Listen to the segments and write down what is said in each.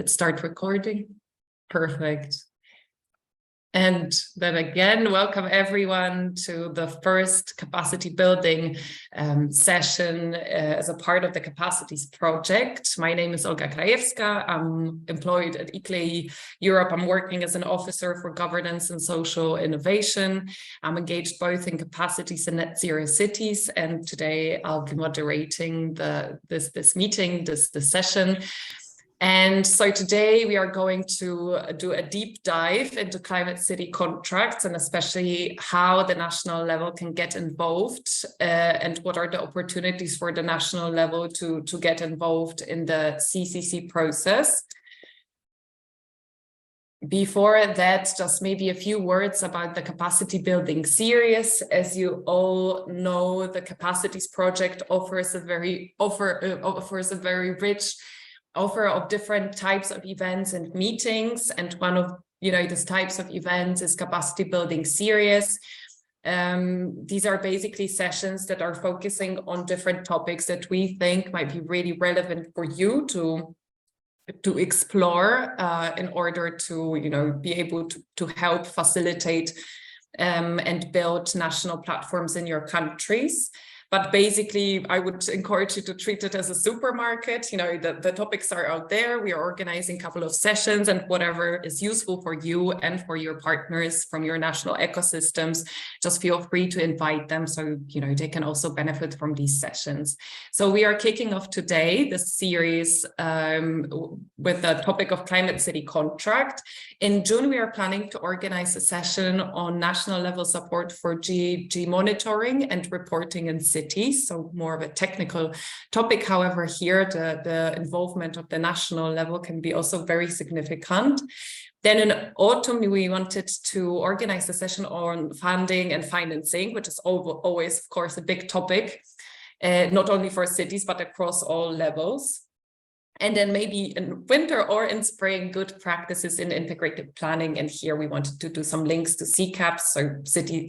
Let's start recording. Perfect. And then again, welcome everyone to the first capacity building session as a part of the Capacities project. My name is Olga Krajewska. I'm employed at ICLEI Europe. I'm working as an officer for governance and social innovation. I'm engaged both in capacities and net zero cities. And today I'll be moderating this session. And so today we are going to do a deep dive into climate city contracts and especially how the national level can get involved and what are the opportunities for the national level to get involved in the CCC process. Before that, just maybe a few words about the capacity building series. As you all know, the Capacities project offers a very rich offer of different types of events and meetings, and one of these types of events is capacity building series. These are basically sessions that are focusing on different topics that we think might be really relevant for you to explore in order to be able to help facilitate and build national platforms in your countries. But basically, I would encourage you to treat it as a supermarket. The topics are out there. We are organizing a couple of sessions, and whatever is useful for you and for your partners from your national ecosystems, just feel free to invite them so they can also benefit from these sessions. So we are kicking off today this series with the topic of climate city contract. In June, we are planning to organize a session on national level support for GHG monitoring and reporting in cities. So more of a technical topic. However, here the involvement of the national level can be also very significant. Then in autumn, we wanted to organize a session on funding and financing, which is always, of course, a big topic, not only for cities, but across all levels. And then maybe in winter or in spring, good practices in integrated planning. And here we wanted to do some links to CCAPs. So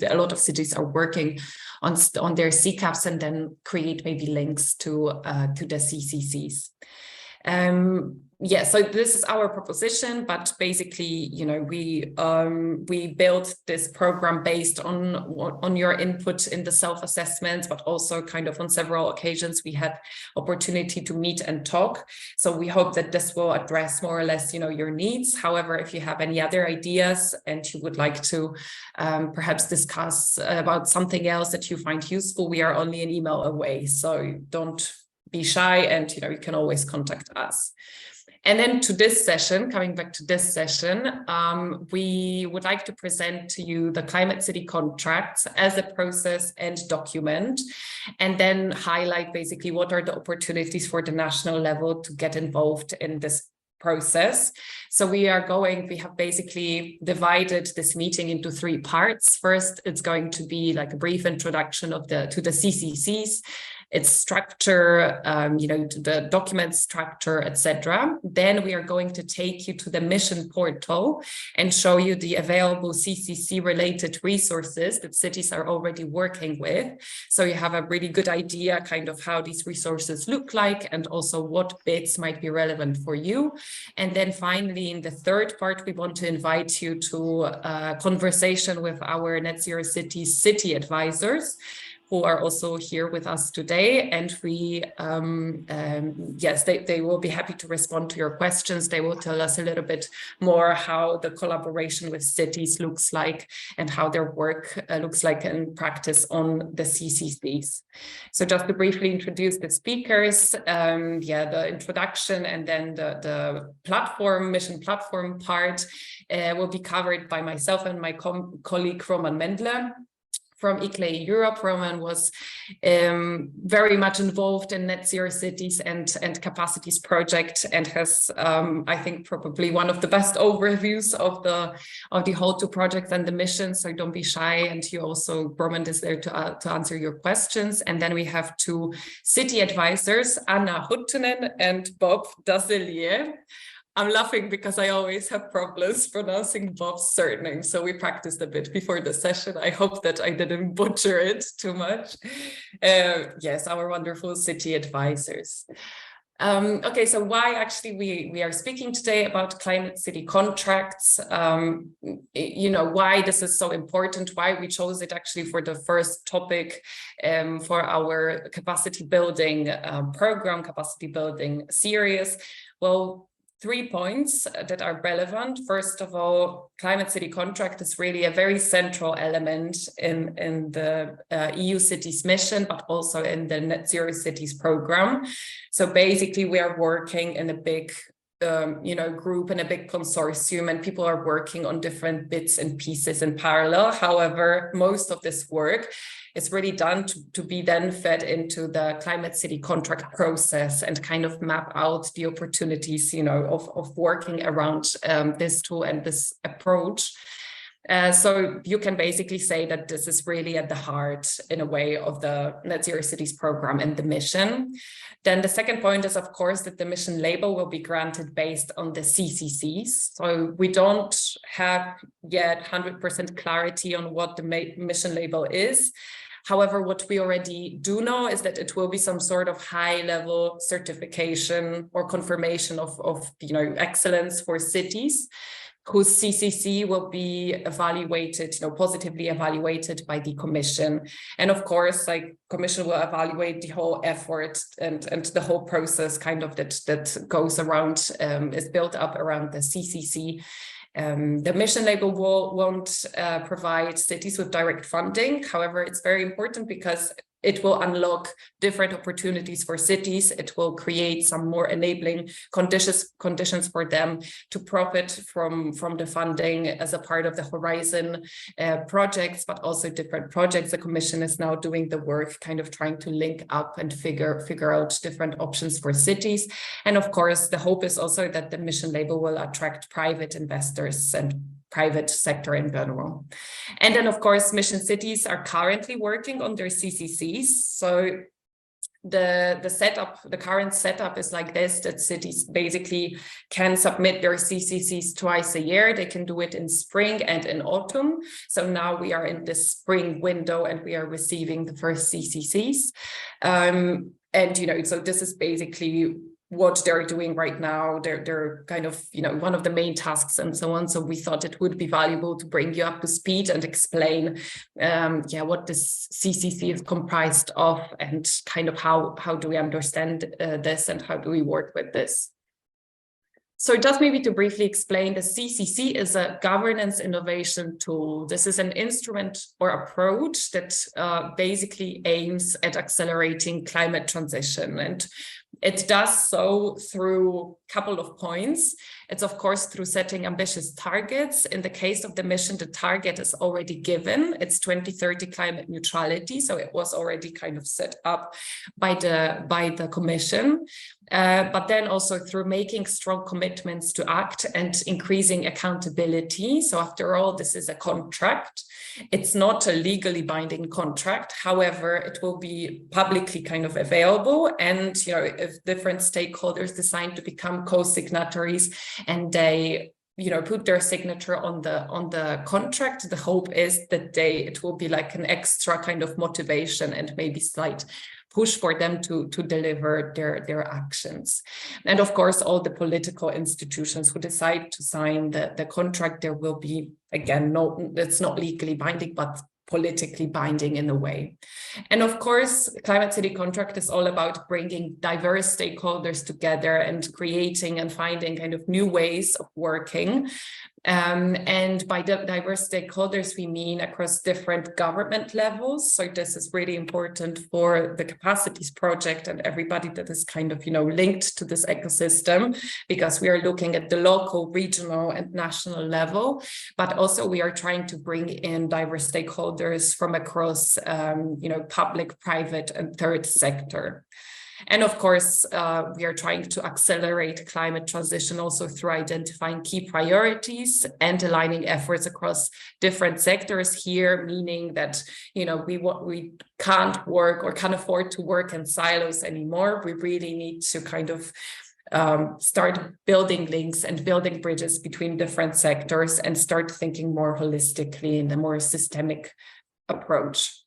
a lot of cities are working on their CCAPs and then create maybe links to the CCCs. So this is our proposition, but basically, we built this program based on your input in the self-assessments, but also kind of on several occasions we had opportunity to meet and talk. So we hope that this will address more or less, your needs. However, if you have any other ideas and you would like to perhaps discuss about something else that you find useful, we are only an email away. So don't be shy, and you can always contact us. And then to this session, coming back to this session, we would like to present to you the climate city contracts as a process and document, and then highlight basically what are the opportunities for the national level to get involved in this process. So we have basically divided this meeting into three parts. First, it's going to be like a brief introduction to the CCCs, its structure, the document structure, etc. Then we are going to take you to the mission portal and show you the available CCC related resources that cities are already working with. So you have a really good idea kind of how these resources look like and also what bits might be relevant for you. And then finally, in the third part, we want to invite you to a conversation with our Net Zero Cities City Advisors, who are also here with us today. And they will be happy to respond to your questions. They will tell us a little bit more how the collaboration with cities looks like and how their work looks like in practice on the CCCs. So just to briefly introduce the speakers, the introduction and then the mission platform part will be covered by myself and my colleague Roman Mendler from ICLEI Europe. Roman was very much involved in Net Zero Cities and Capacities project, and has, I think, probably one of the best overviews of the whole two projects and the mission. So don't be shy, and Roman is there to answer your questions. And then we have two city advisors, Anna Huttunen and Bob Daselier. I'm laughing because I always have problems pronouncing Bob's surname. So we practiced a bit before the session. I hope that I didn't butcher it too much. Yes, our wonderful city advisors. Okay, so why actually we are speaking today about climate city contracts, why this is so important, why we chose it actually for the first topic for our capacity building program, capacity building series. Well, 3 points that are relevant. First of all, climate city contract is really a very central element in the EU cities mission, but also in the Net Zero Cities program. So basically, we are working in a big group, in a big consortium, and people are working on different bits and pieces in parallel. However, most of this work is really done to be then fed into the climate city contract process and kind of map out the opportunities, of working around this tool and this approach. So you can basically say that this is really at the heart, in a way, of the Net Zero Cities program and the mission. Then the second point is, of course, that the mission label will be granted based on the CCCs. So we don't have yet 100% clarity on what the mission label is. However, what we already do know is that it will be some sort of high-level certification or confirmation of excellence for cities, whose CCC will be evaluated, positively evaluated by the Commission. And of course, Commission will evaluate the whole effort and the whole process that goes around, is built up around the CCC. The mission label won't provide cities with direct funding. However, it's very important because it will unlock different opportunities for cities. It will create some more enabling conditions for them to profit from the funding as a part of the Horizon projects, but also different projects. The Commission is now doing the work, kind of trying to link up and figure out different options for cities. And of course, the hope is also that the mission label will attract private investors and private sector in general. And then, of course, mission cities are currently working on their CCCs. So the current setup is like this, that cities basically can submit their CCCs twice a year. They can do it in spring and in autumn. So now we are in this spring window and we are receiving the first CCCs. So this is basically what they're doing right now. They're kind of, one of the main tasks and so on. So we thought it would be valuable to bring you up to speed and explain, what this CCC is comprised of and kind of how do we understand this and how do we work with this. So just maybe to briefly explain, the CCC is a governance innovation tool. This is an instrument or approach that basically aims at accelerating climate transition. And it does so through a couple of points. It's, of course, through setting ambitious targets. In the case of the mission, the target is already given. It's 2030 climate neutrality. So it was already kind of set up by the Commission. But then also through making strong commitments to act and increasing accountability. So after all, this is a contract. It's not a legally binding contract. However, it will be publicly kind of available. And, if different stakeholders decide to become co-signatories and they put their signature on the contract, the hope is that it will be like an extra kind of motivation and maybe slight push for them to deliver their actions. And of course, all the political institutions who decide to sign the contract, there will be, again, it's not legally binding, but politically binding in a way. And of course, Climate City Contract is all about bringing diverse stakeholders together and creating and finding kind of new ways of working. And by the diverse stakeholders, we mean across different government levels. So this is really important for the capacities project and everybody that is kind of, linked to this ecosystem, because we are looking at the local, regional and national level, but also we are trying to bring in diverse stakeholders from across, public, private and third sector. And of course, we are trying to accelerate climate transition also through identifying key priorities and aligning efforts across different sectors here, meaning that, we can't work or can't afford to work in silos anymore. We really need to kind of start building links and building bridges between different sectors and start thinking more holistically in a more systemic approach.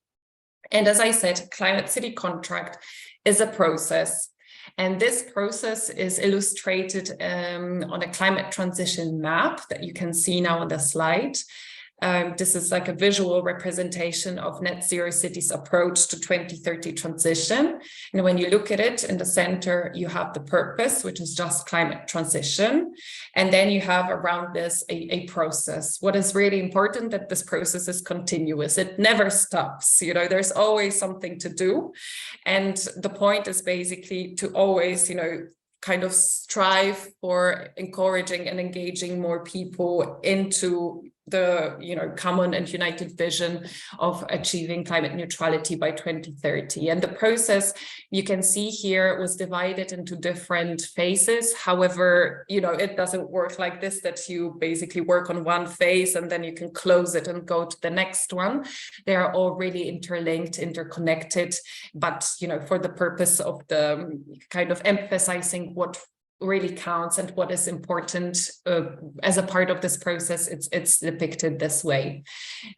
And as I said, Climate City Contract is a process. And this process is illustrated on a climate transition map that you can see now on the slide. This is like a visual representation of Net Zero Cities approach to 2030 transition. And when you look at it in the center, you have the purpose, which is just climate transition. And then you have around this a process. What is really important that this process is continuous. It never stops. You know, there's always something to do. And the point is basically to always, you know, kind of strive for encouraging and engaging more people into the, you know, common and united vision of achieving climate neutrality by 2030. And the process you can see here was divided into different phases. However, you know, it doesn't work like this, that you basically work on one phase and then you can close it and go to the next one. They are all really interlinked, interconnected, but, you know, for the purpose of the kind of emphasizing what really counts and what is important as a part of this process, it's depicted this way.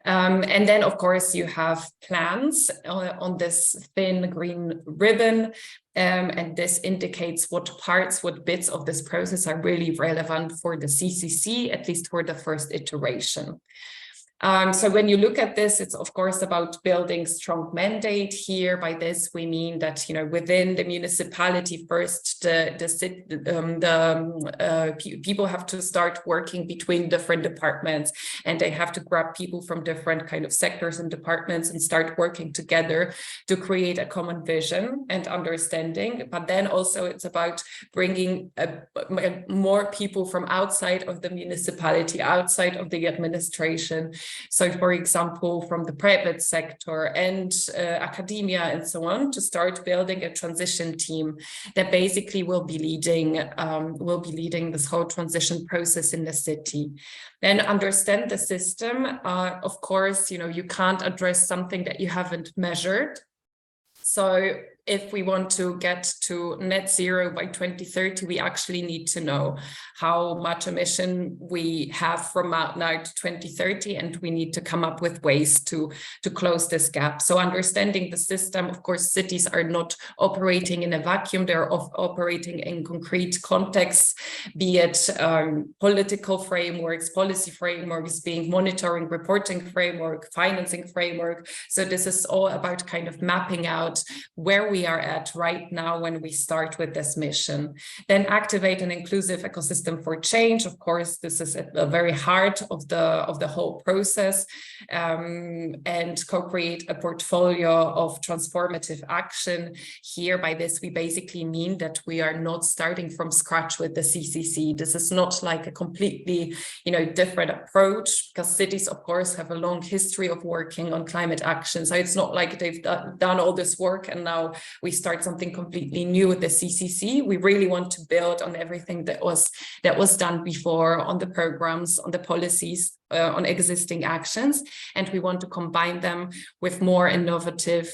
And then, of course, you have plans on this thin green ribbon, and this indicates what parts, what bits of this process are really relevant for the CCC, at least for the first iteration. So when you look at this, it's of course about building strong mandate here. By this, we mean that, you know, within the municipality first, people have to start working between different departments, and they have to grab people from different kind of sectors and departments and start working together to create a common vision and understanding. But then also it's about bringing more people from outside of the municipality, outside of the administration. So, for example, from the private sector and academia and so on, to start building a transition team that basically will be leading this whole transition process in the city. Then understand the system. Of course, you know, you can't address something that you haven't measured. So if we want to get to net zero by 2030, we actually need to know how much emission we have from now to 2030, and we need to come up with ways to close this gap. So understanding the system, of course, cities are not operating in a vacuum, they're operating in concrete contexts, be it political frameworks, policy frameworks, being monitoring, reporting framework, financing framework. So this is all about kind of mapping out where we are at right now when we start with this mission. Then activate an inclusive ecosystem for change. Of course, this is at the very heart of the whole process, and co-create a portfolio of transformative action. Here, by this, we basically mean that we are not starting from scratch with the CCC. This is not like a completely, different approach, because cities, of course, have a long history of working on climate action. So it's not like they've done all this work and now we start something completely new with the CCC. We really want to build on everything that was done before, on the programs, on the policies, on existing actions, and we want to combine them with more innovative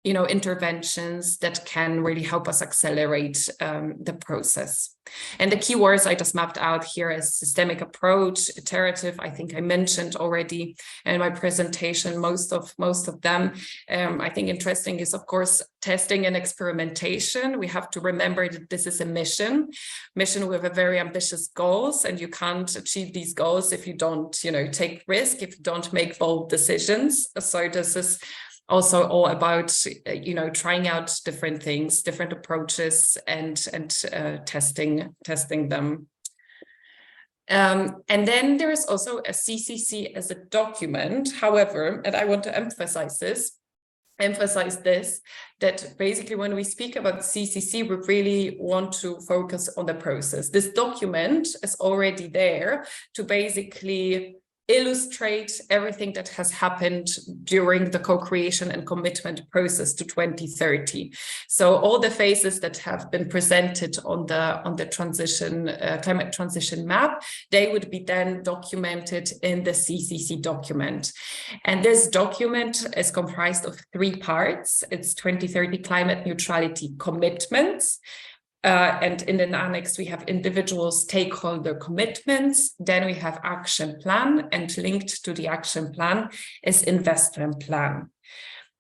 interventions that can really help us accelerate the process. And the keywords I just mapped out here is systemic approach, iterative. I think I mentioned already in my presentation most of them. I think interesting is, of course, testing and experimentation. We have to remember that this is a mission with a very ambitious goals, and you can't achieve these goals if you don't, take risk, if you don't make bold decisions. So this is also all about, trying out different things, different approaches, and testing them. And then there is also a CCC as a document. However, and I want to emphasize this, that basically when we speak about CCC, we really want to focus on the process. This document is already there to basically illustrate everything that has happened during the co-creation and commitment process to 2030. So all the phases that have been presented on the transition climate transition map, they would be then documented in the CCC document. And this document is comprised of 3 parts. It's 2030 climate neutrality commitments. And in an annex, we have individual stakeholder commitments. Then we have action plan, and linked to the action plan is investment plan.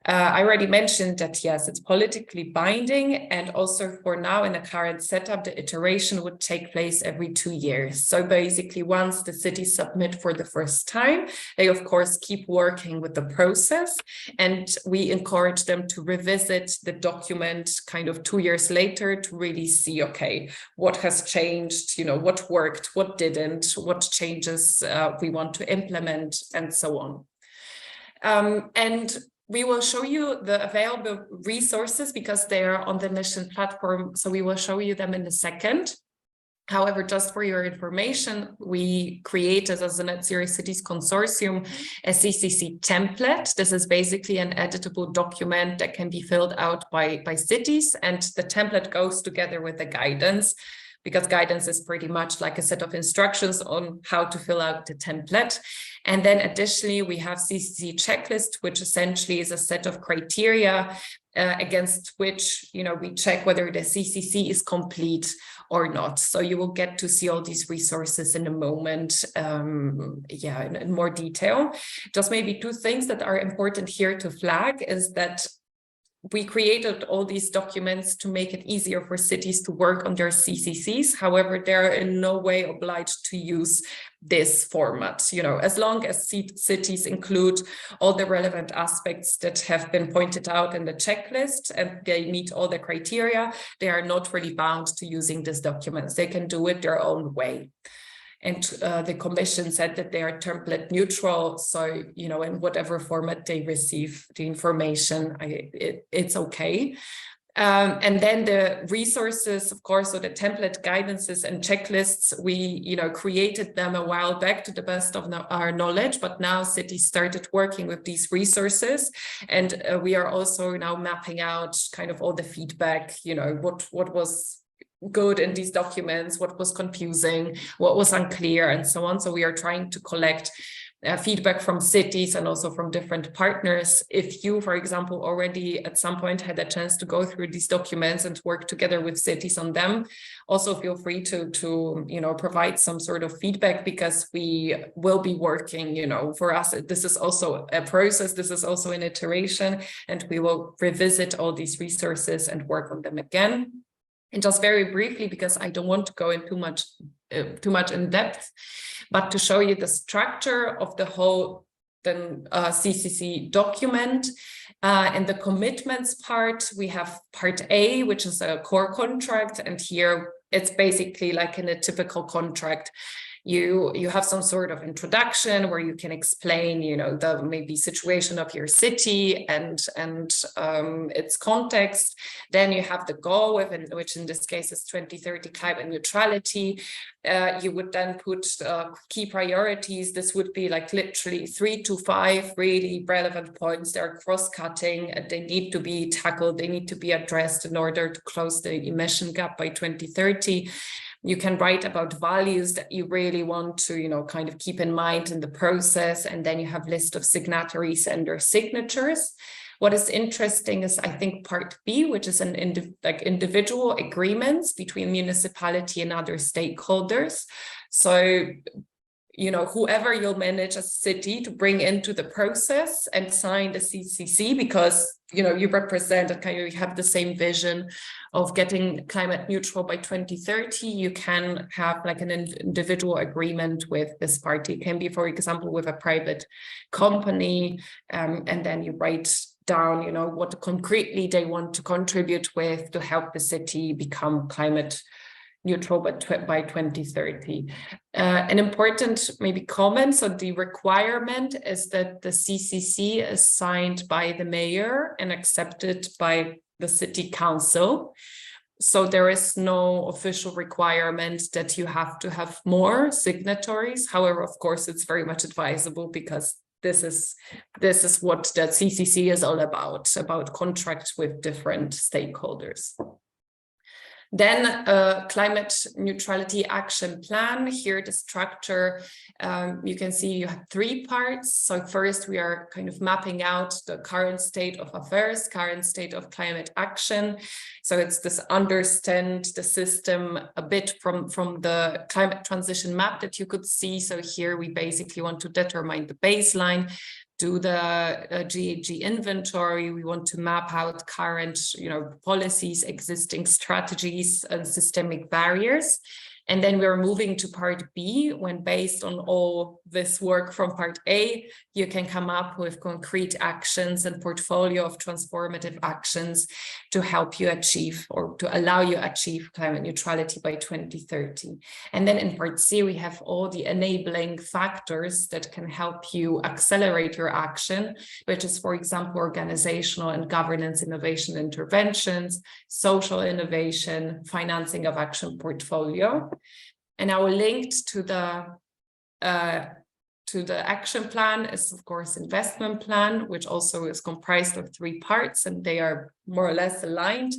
I already mentioned that, yes, it's politically binding, and also for now in the current setup, the iteration would take place every 2 years. So basically, once the cities submit for the first time, they of course keep working with the process, and we encourage them to revisit the document kind of 2 years later to really see, okay, what has changed, what worked, what didn't, what changes we want to implement, and so on. And we will show you the available resources because they are on the mission platform. So we will show you them in a second. However, just for your information, we created as a Net Zero Cities Consortium a CCC template. This is basically an editable document that can be filled out by cities, and the template goes together with the guidance, because guidance is pretty much like a set of instructions on how to fill out the template. And then additionally, we have CCC checklist, which essentially is a set of criteria against which we check whether the CCC is complete or not. So you will get to see all these resources in a moment, in more detail. Just maybe 2 things that are important here to flag is that we created all these documents to make it easier for cities to work on their CCCs. However, they're in no way obliged to use this format. As long as cities include all the relevant aspects that have been pointed out in the checklist and they meet all the criteria, they are not really bound to using these documents. They can do it their own way. And the Commission said that they are template neutral. So, in whatever format they receive the information, it's okay. And then the resources, of course, so the template guidances and checklists, we, created them a while back to the best of our knowledge, but now cities started working with these resources. And we are also now mapping out kind of all the feedback, what was good in these documents, what was confusing, what was unclear, and so on. So we are trying to collect feedback from cities and also from different partners. If you, for example, already at some point had a chance to go through these documents and work together with cities on them, also feel free to provide some sort of feedback, because we will be working, for us, this is also a process, this is also an iteration, and we will revisit all these resources and work on them again. And just very briefly, because I don't want to go in too much in depth, but to show you the structure of the whole CCC document. In the commitments part, we have part A, which is a core contract, and here it's basically like in a typical contract. You have some sort of introduction where you can explain, the maybe situation of your city and its context. Then you have the goal, which in this case is 2030 climate neutrality. You would then put key priorities. This would be like literally 3 to 5 really relevant points. They're cross-cutting and they need to be tackled. They need to be addressed in order to close the emission gap by 2030. You can write about values that you really want to, kind of keep in mind in the process. And then you have a list of signatories and their signatures. What is interesting is, I think, part B, which is individual agreements between municipality and other stakeholders. So, whoever you'll manage a city to bring into the process and sign the CCC, because, you represent and kind of have the same vision of getting climate neutral by 2030, you can have like an individual agreement with this party. It can be, for example, with a private company, and then you write down, what concretely they want to contribute with to help the city become climate neutral by 2030. An important maybe comment, so the requirement is that the CCC is signed by the mayor and accepted by the city council. So there is no official requirement that you have to have more signatories. However, of course, it's very much advisable, because this is what the CCC is all about contracts with different stakeholders. Then climate neutrality action plan. Here the structure, you can see you have 3 parts. So first we are kind of mapping out the current state of affairs, current state of climate action. So it's this understand the system a bit from the climate transition map that you could see. So here we basically want to determine the baseline. do the GHG inventory. We want to map out current, policies, existing strategies, and systemic barriers. And then we're moving to part B, when based on all this work from part A, you can come up with concrete actions and portfolio of transformative actions to help you achieve, or to allow you achieve, climate neutrality by 2030. And then in part C, we have all the enabling factors that can help you accelerate your action, which is, for example, organizational and governance innovation interventions, social innovation, financing of action portfolio. And our link to the action plan is, of course, investment plan, which also is comprised of 3 parts, and they are more or less aligned.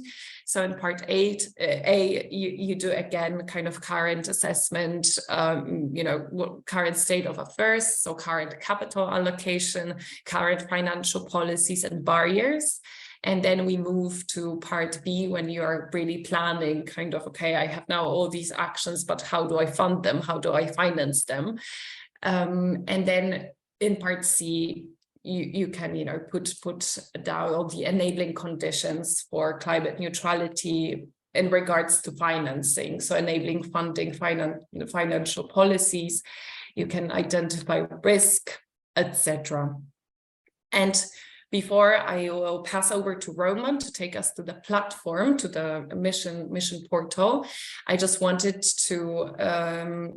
So in part 8A, you do again kind of current assessment, what current state of affairs, so current capital allocation, current financial policies and barriers. And then we move to part B, when you are really planning kind of, okay, I have now all these actions, but how do I fund them? How do I finance them? And then in part C, you can, put down all the enabling conditions for climate neutrality in regards to financing. So enabling funding, financial policies, you can identify risk, etc. And before I will pass over to Roman to take us to the platform, to the mission portal, I just wanted to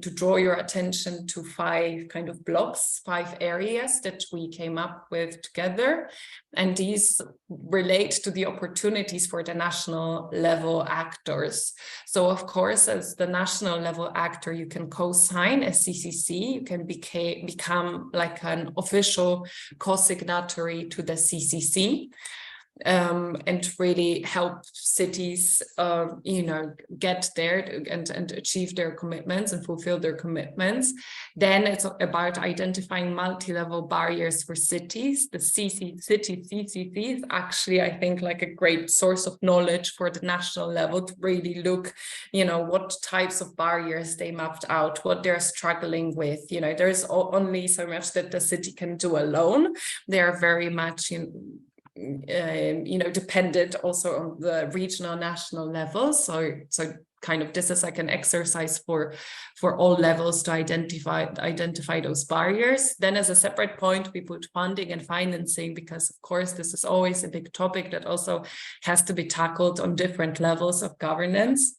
draw your attention to 5 kind of blocks, 5 areas that we came up with together. And these relate to the opportunities for the national level actors. So of course, as the national level actor, you can co-sign a CCC, you can become like an official co-signatory to the CCC, and really help cities, get there and achieve their commitments and fulfill their commitments. Then it's about identifying multi-level barriers for cities. The CCC is actually, I think, like a great source of knowledge for the national level to really look, what types of barriers they mapped out, what they're struggling with. There's only so much that the city can do alone. They are very much dependent also on the regional, national level. So kind of this is like an exercise for all levels to identify those barriers. Then as a separate point, we put funding and financing, because of course this is always a big topic that also has to be tackled on different levels of governance.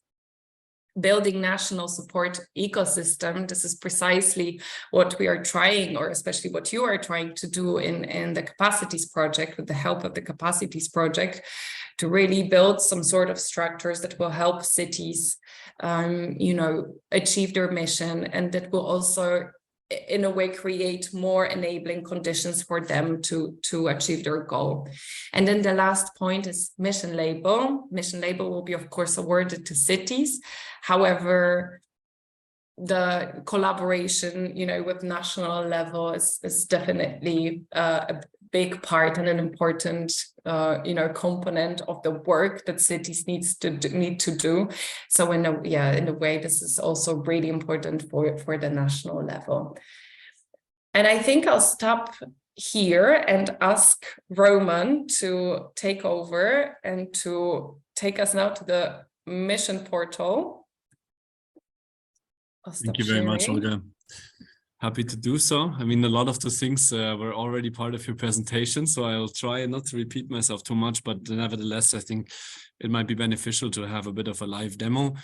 Building national support ecosystem. This is precisely what we are trying, or especially what you are trying to do in the CapaCITIES project, with the help of the CapaCITIES project, to really build some sort of structures that will help cities, achieve their mission, and that will also in a way create more enabling conditions for them to achieve their goal. And then the last point is mission label. Mission label will be, of course, awarded to cities. However, the collaboration, with national level is definitely a big part and an important, component of the work that cities need to do. So in a way, this is also really important for the national level. And I think I'll stop here and ask Roman to take over and to take us now to the mission portal. Thank you very much, Olga. Happy to do so. I mean, a lot of the things were already part of your presentation, so I'll try not to repeat myself too much, but nevertheless, I think it might be beneficial to have a bit of a live demo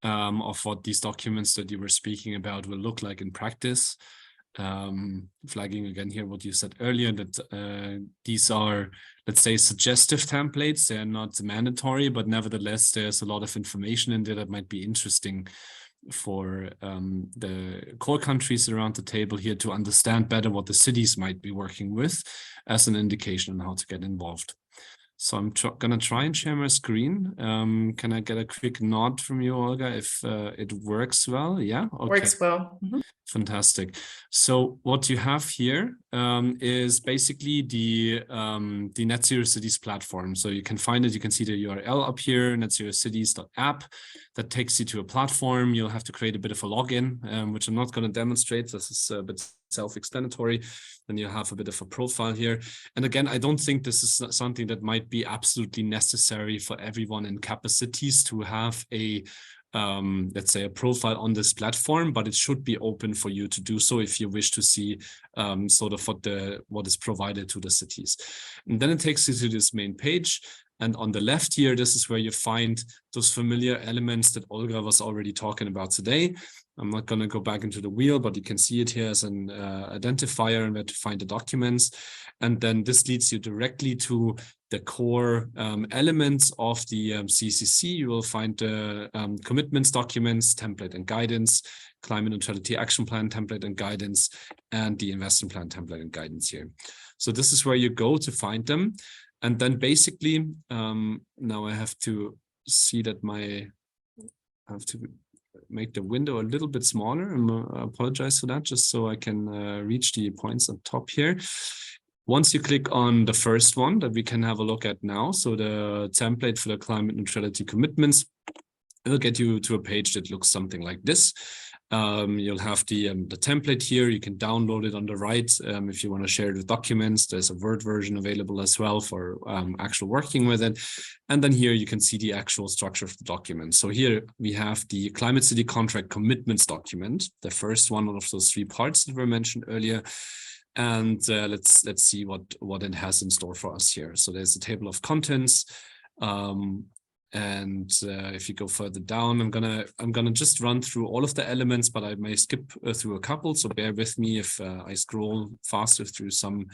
of what these documents that you were speaking about will look like in practice. Flagging again here what you said earlier, that these are, let's say, suggestive templates. They're not mandatory, but nevertheless, there's a lot of information in there that might be interesting for the core countries around the table here to understand better what the cities might be working with as an indication on how to get involved. So I'm gonna try and share my screen. Can I get a quick nod from you, Olga, if it works well? Yeah, okay. Works well. Mm-hmm. Fantastic. So what you have here is basically the Net Zero Cities platform. So you can find it, you can see the URL up here, netzerocities.app. That takes you to a platform. You'll have to create a bit of a login, which I'm not going to demonstrate. This is a bit self-explanatory. Then you have a bit of a profile here. And again, I don't think this is something that might be absolutely necessary for everyone in CapaCITIES to have a let's say a profile on this platform, but it should be open for you to do so if you wish to see sort of what is provided to the cities. And then it takes you to this main page. And on the left here, this is where you find those familiar elements that Olga was already talking about today. I'm not going to go back into the wheel, but you can see it here as an identifier and where to find the documents. And then this leads you directly to the core elements of the CCC. You will find the commitments documents, template and guidance, climate neutrality action plan template and guidance, and the investment plan template and guidance here. So this is where you go to find them. And then basically, now I have to see that I have to make the window a little bit smaller. I apologize for that, just so I can reach the points on top here. Once you click on the first one that we can have a look at now, so the template for the climate neutrality commitments, it'll get you to a page that looks something like this. You'll have the template here. You can download it on the right if you want to share it with documents. There's a Word version available as well for actual working with it. And then here you can see the actual structure of the document. So here we have the Climate City Contract Commitments document, the first one of those 3 parts that were mentioned earlier. And let's see what it has in store for us here. So there's a table of contents. And if you go further down, I'm gonna just run through all of the elements, but I may skip through a couple. So bear with me if I scroll faster through some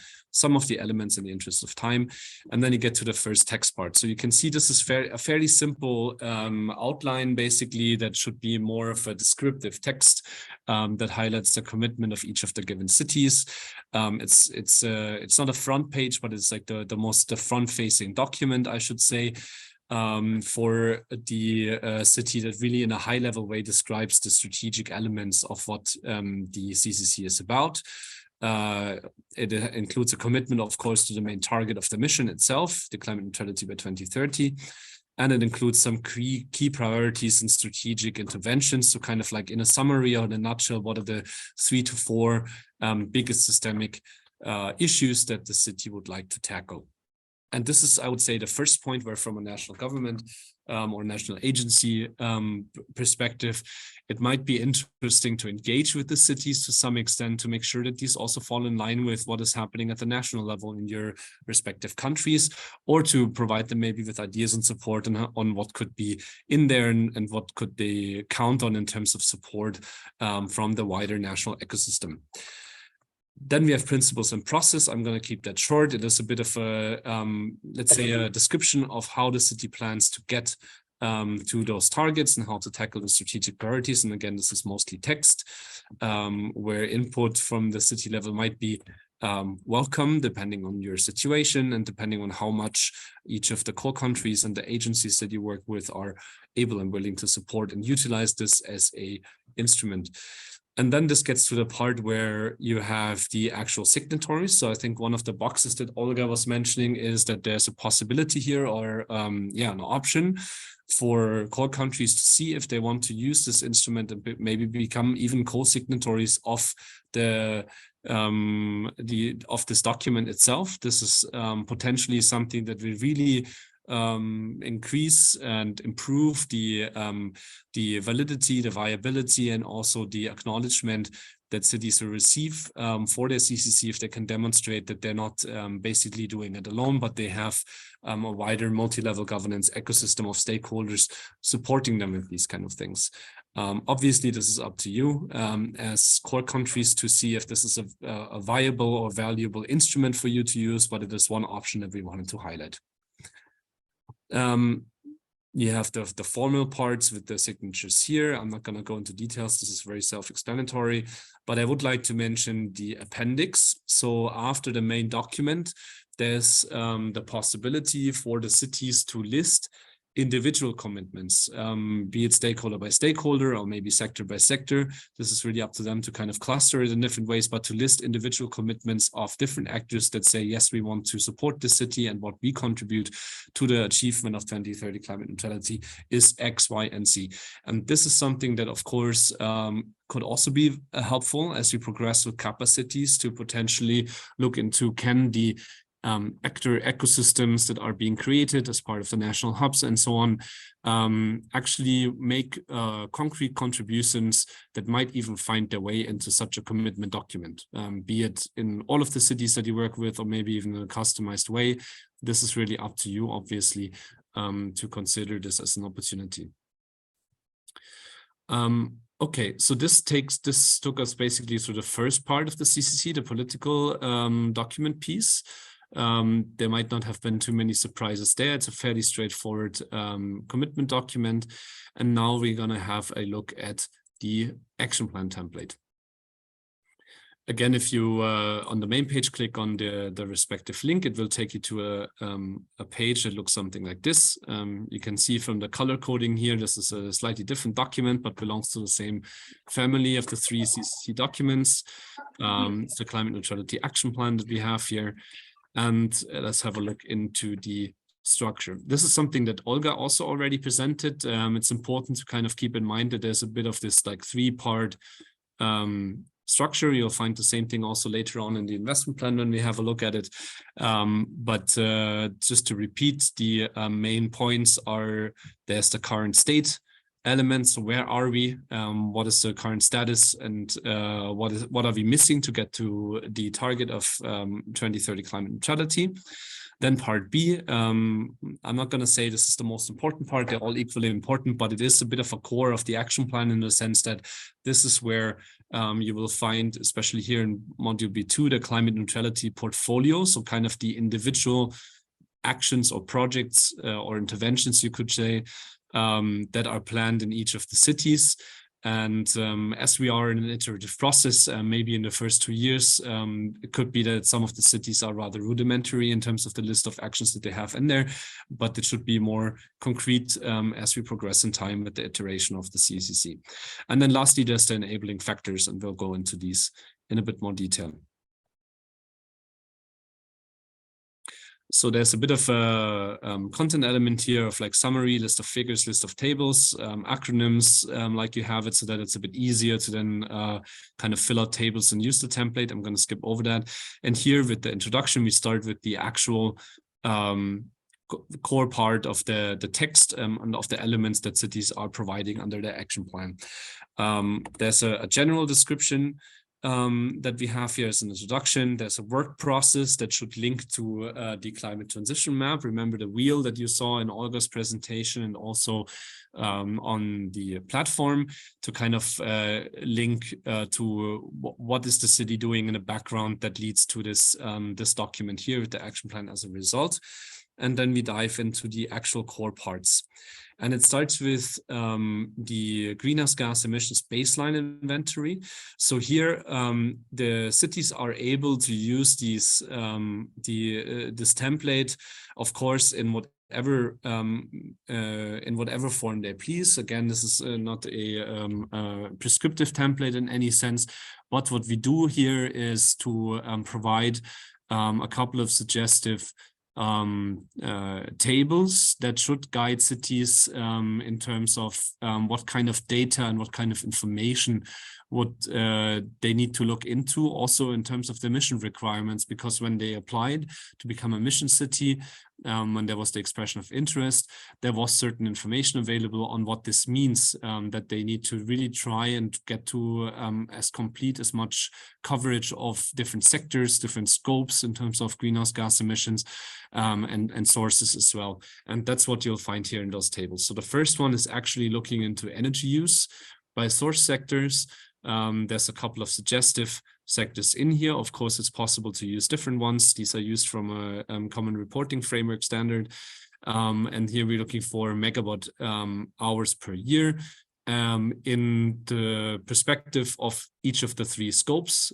of the elements in the interest of time. And then you get to the first text part. So you can see this is a fairly simple outline, basically, that should be more of a descriptive text that highlights the commitment of each of the given cities. It's not a front page, but it's like the front-facing document, I should say. For the city that really in a high level way describes the strategic elements of what the CCC is about. It includes a commitment, of course, to the main target of the mission itself, the climate neutrality by 2030. And it includes some key priorities and strategic interventions. So kind of like in a summary or in a nutshell, what are the 3 to 4 biggest systemic issues that the city would like to tackle. And this is, I would say, the first point where from a national government or national agency perspective, it might be interesting to engage with the cities to some extent to make sure that these also fall in line with what is happening at the national level in your respective countries, or to provide them maybe with ideas and support on what could be in there and what could they count on in terms of support from the wider national ecosystem. Then we have principles and process. I'm going to keep that short. It is a bit of a, let's say, a description of how the city plans to get to those targets and how to tackle the strategic priorities. And again, this is mostly text, where input from the city level might be welcome, depending on your situation and depending on how much each of the core countries and the agencies that you work with are able and willing to support and utilize this as an instrument. And then this gets to the part where you have the actual signatories. So I think one of the boxes that Olga was mentioning is that there's a possibility here, or an option for core countries to see if they want to use this instrument and maybe become even co-signatories of this document itself. This is potentially something that will really increase and improve the validity, the viability, and also the acknowledgement that cities will receive for their CCC if they can demonstrate that they're not basically doing it alone, but they have a wider multi-level governance ecosystem of stakeholders supporting them with these kind of things. Obviously, this is up to you as core countries to see if this is a viable or valuable instrument for you to use, but it is one option that we wanted to highlight. You have the formal parts with the signatures here. I'm not going to go into details. This is very self-explanatory, but I would like to mention the appendix. So after the main document, there's the possibility for the cities to list individual commitments, be it stakeholder by stakeholder or maybe sector by sector. This is really up to them to kind of cluster it in different ways, but to list individual commitments of different actors that say, yes, we want to support the city and what we contribute to the achievement of 2030 climate neutrality is X, Y, and Z. And this is something that, of course, could also be helpful as we progress with CapaCITIES to potentially look into, can the actor ecosystems that are being created as part of the national hubs and so on actually make concrete contributions that might even find their way into such a commitment document, be it in all of the cities that you work with or maybe even in a customized way. This is really up to you, obviously, to consider this as an opportunity. Okay, so this took us basically through the first part of the CCC, the political document piece. There might not have been too many surprises there. It's a fairly straightforward commitment document. And now we're going to have a look at the action plan template. Again, if you on the main page click on the respective link, it will take you to a page that looks something like this. You can see from the color coding here, this is a slightly different document, but belongs to the same family of the 3 CCC documents. It's the climate neutrality action plan that we have here. And let's have a look into the structure. This is something that Olga also already presented. It's important to kind of keep in mind that there's a bit of this like 3-part structure. You'll find the same thing also later on in the investment plan when we have a look at it. But just to repeat, the main points are, there's the current state elements. So where are we? What is the current status? And what are we missing to get to the target of 2030 climate neutrality? Then part B, I'm not going to say this is the most important part. They're all equally important, but it is a bit of a core of the action plan in the sense that this is where you will find, especially here in module B2, the climate neutrality portfolio. So kind of the individual actions or projects or interventions, you could say, that are planned in each of the cities. And as we are in an iterative process, maybe in the first 2 years, it could be that some of the cities are rather rudimentary in terms of the list of actions that they have in there, but it should be more concrete as we progress in time with the iteration of the CCC. And then lastly, there's the enabling factors, and we'll go into these in a bit more detail. So there's a bit of a content element here of like summary, list of figures, list of tables, acronyms, like you have it so that it's a bit easier to then kind of fill out tables and use the template. I'm going to skip over that. And here with the introduction, we start with the actual core part of the text and of the elements that cities are providing under their action plan. There's a general description that we have here as an introduction. There's a work process that should link to the climate transition map. Remember the wheel that you saw in Olga's presentation and also on the platform to kind of link to what is the city doing in the background that leads to this, this document here with the action plan as a result. And then we dive into the actual core parts. And it starts with the greenhouse gas emissions baseline inventory. So here, the cities are able to use these this template, of course, in whatever form they please. Again, this is not a prescriptive template in any sense, but what we do here is to provide a couple of suggestive tables that should guide cities in terms of what kind of data and what kind of information would they need to look into, also in terms of the emission requirements, because when they applied to become a mission city, when there was the expression of interest, there was certain information available on what this means, that they need to really try and get to as complete as much coverage of different sectors, different scopes in terms of greenhouse gas emissions and sources as well. And that's what you'll find here in those tables. So the first one is actually looking into energy use by source sectors. There's a couple of suggestive sectors in here. Of course, it's possible to use different ones. These are used from a common reporting framework standard. And here we're looking for megawatt hours per year in the perspective of each of the 3 scopes.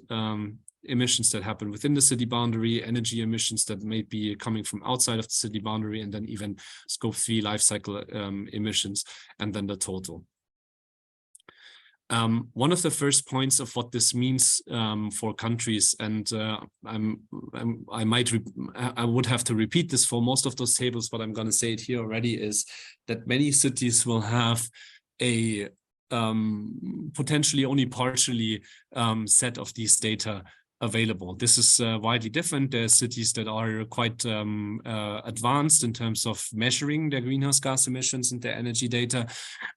emissions that happen within the city boundary, energy emissions that may be coming from outside of the city boundary, and then even scope 3 life cycle emissions, and then the total. One of the first points of what this means for countries, and I would have to repeat this for most of those tables, but I'm going to say it here already, is that many cities will have a potentially only partially set of these data available. This is widely different. There are cities that are quite advanced in terms of measuring their greenhouse gas emissions and their energy data.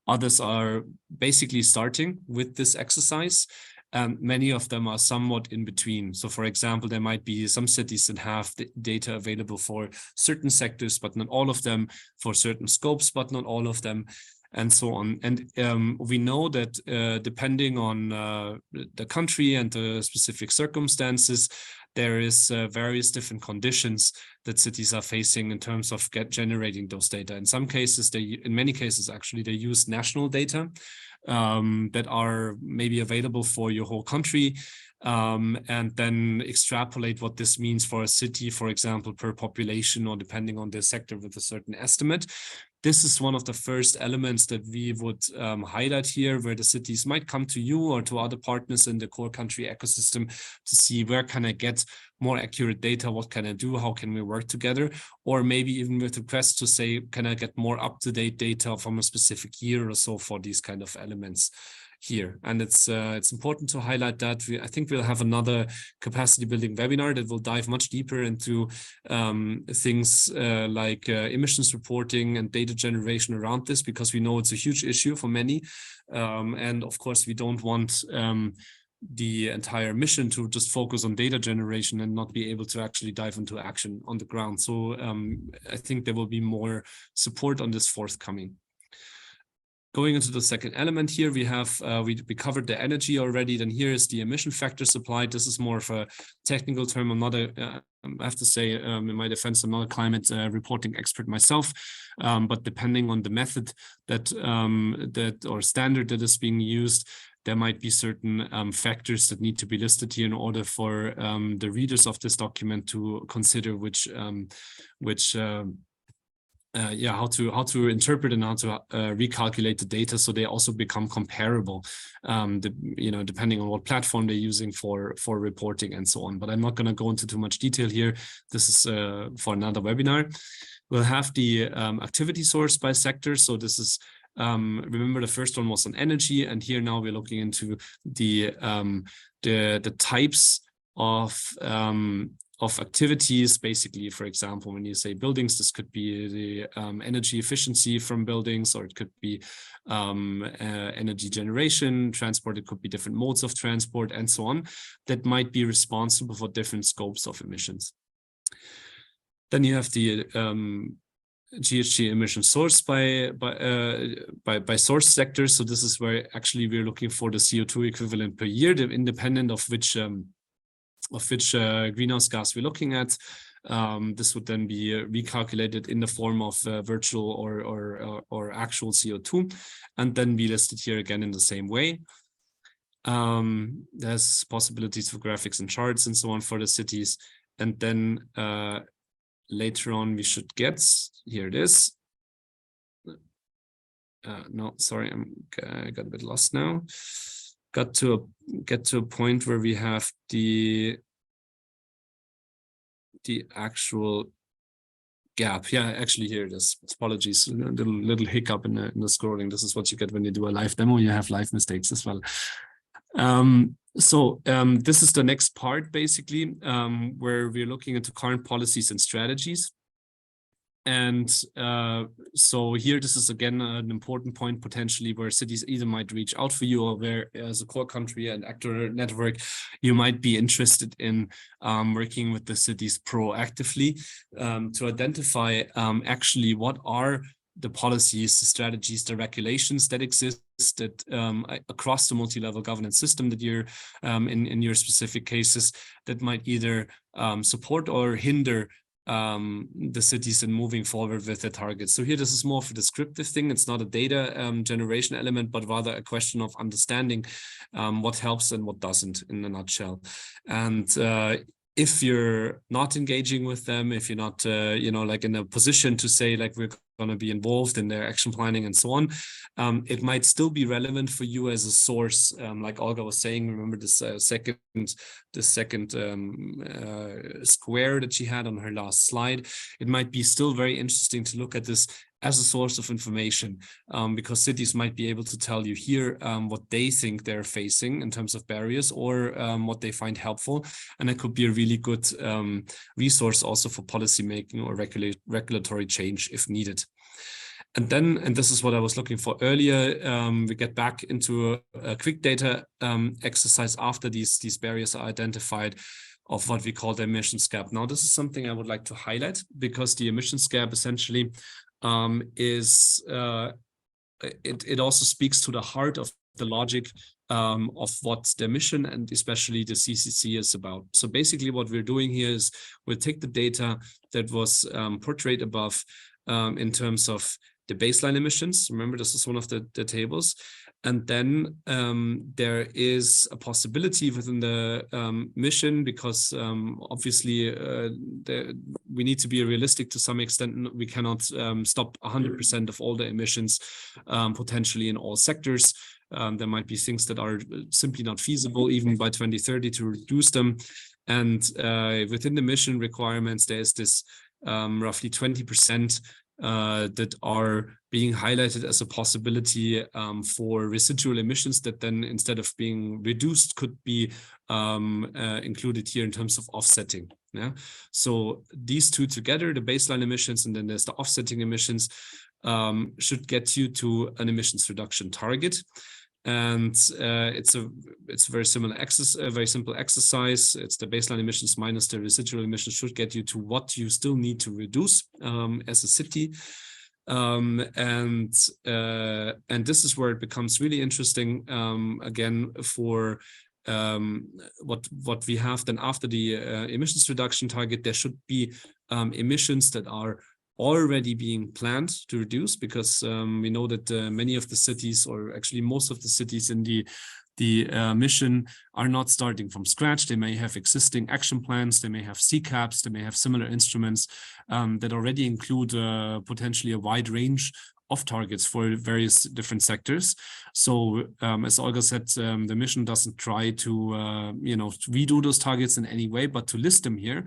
Others are basically starting with this exercise. Many of them are somewhat in between. So for example, there might be some cities that have the data available for certain sectors, but not all of them, for certain scopes, but not all of them, and so on. And we know that depending on the country and the specific circumstances, there is various different conditions that cities are facing in terms of generating those data. In some cases, in many cases, actually, they use national data that are maybe available for your whole country, and then extrapolate what this means for a city, for example, per population, or depending on the sector with a certain estimate. This is one of the first elements that we would highlight here, where the cities might come to you or to other partners in the core country ecosystem to see where can I get more accurate data, what can I do, how can we work together, or maybe even with requests to say, can I get more up-to-date data from a specific year or so for these kind of elements here. And it's important to highlight that. I think we'll have another capacity building webinar that will dive much deeper into things like emissions reporting and data generation around this, because we know it's a huge issue for many. And of course, we don't want the entire mission to just focus on data generation and not be able to actually dive into action on the ground. So I think there will be more support on this forthcoming. Going into the second element here, we have we covered the energy already. Then here is the emission factor supplied. This is more of a technical term. I'm not I have to say, in my defense, I'm not a climate reporting expert myself. But depending on the method that or standard that is being used, there might be certain factors that need to be listed here in order for the readers of this document to consider how to interpret and how to recalculate the data, so they also become comparable, depending on what platform they're using for reporting and so on. But I'm not going to go into too much detail here. This is for another webinar. We'll have the activity source by sector. So this is remember the first one was on energy, and here now we're looking into the types of activities. Basically, for example, when you say buildings, this could be the energy efficiency from buildings, or it could be energy generation, transport, it could be different modes of transport, and so on, that might be responsible for different scopes of emissions. Then you have the GHG emission source by source sectors. So this is where actually we're looking for the CO2 equivalent per year, independent of which greenhouse gas we're looking at. This would then be recalculated in the form of virtual or actual CO2, and then be listed here again in the same way. There's possibilities for graphics and charts and so on for the cities. And then later on we should get, here it is. No, sorry, I got a bit lost now. Get to a point where we have the actual gap. Yeah, actually here it is. Apologies, a little hiccup in the scrolling. This is what you get when you do a live demo. You have live mistakes as well. This is the next part, basically, where we're looking into current policies and strategies. And so here, this is again an important point potentially where cities either might reach out for you, or where as a core country and actor network, you might be interested in working with the cities proactively to identify actually what are the policies, the strategies, the regulations that exist that across the multi-level governance system that you're in your specific cases, that might either support or hinder the cities in moving forward with their targets. So here, this is more of a descriptive thing. It's not a data generation element, but rather a question of understanding what helps and what doesn't in a nutshell. And if you're not engaging with them, if you're not, like in a position to say, like, we're going to be involved in their action planning and so on, it might still be relevant for you as a source. Like Olga was saying, remember this second square that she had on her last slide. It might be still very interesting to look at this as a source of information, because cities might be able to tell you here what they think they're facing in terms of barriers, or what they find helpful. And it could be a really good resource also for policy making or regulatory change if needed. And then, and this is what I was looking for earlier, we get back into a quick data exercise after these barriers are identified, of what we call the emissions gap. Now, this is something I would like to highlight, because the emissions gap essentially it also speaks to the heart of the logic of what the mission and especially the CCC is about. So basically what we're doing here is we'll take the data that was portrayed above in terms of the baseline emissions. Remember, this is one of the tables. And then there is a possibility within the mission, because obviously we need to be realistic to some extent. We cannot stop 100% of all the emissions potentially in all sectors. There might be things that are simply not feasible even by 2030 to reduce them. And within the mission requirements, there's this roughly 20% that are being highlighted as a possibility for residual emissions that then, instead of being reduced, could be included here in terms of offsetting. Yeah. So these two together, the baseline emissions and then there's the offsetting emissions, should get you to an emissions reduction target. And it's a very similar a very simple exercise. It's the baseline emissions minus the residual emissions should get you to what you still need to reduce as a city. And this is where it becomes really interesting again for what we have then after the emissions reduction target. There should be emissions that are already being planned to reduce, because we know that many of the cities, or actually most of the cities in the mission, are not starting from scratch. They may have existing action plans, they may have CCAPs, they may have similar instruments that already include potentially a wide range of targets for various different sectors. So as Olga said, the mission doesn't try to redo those targets in any way, but to list them here.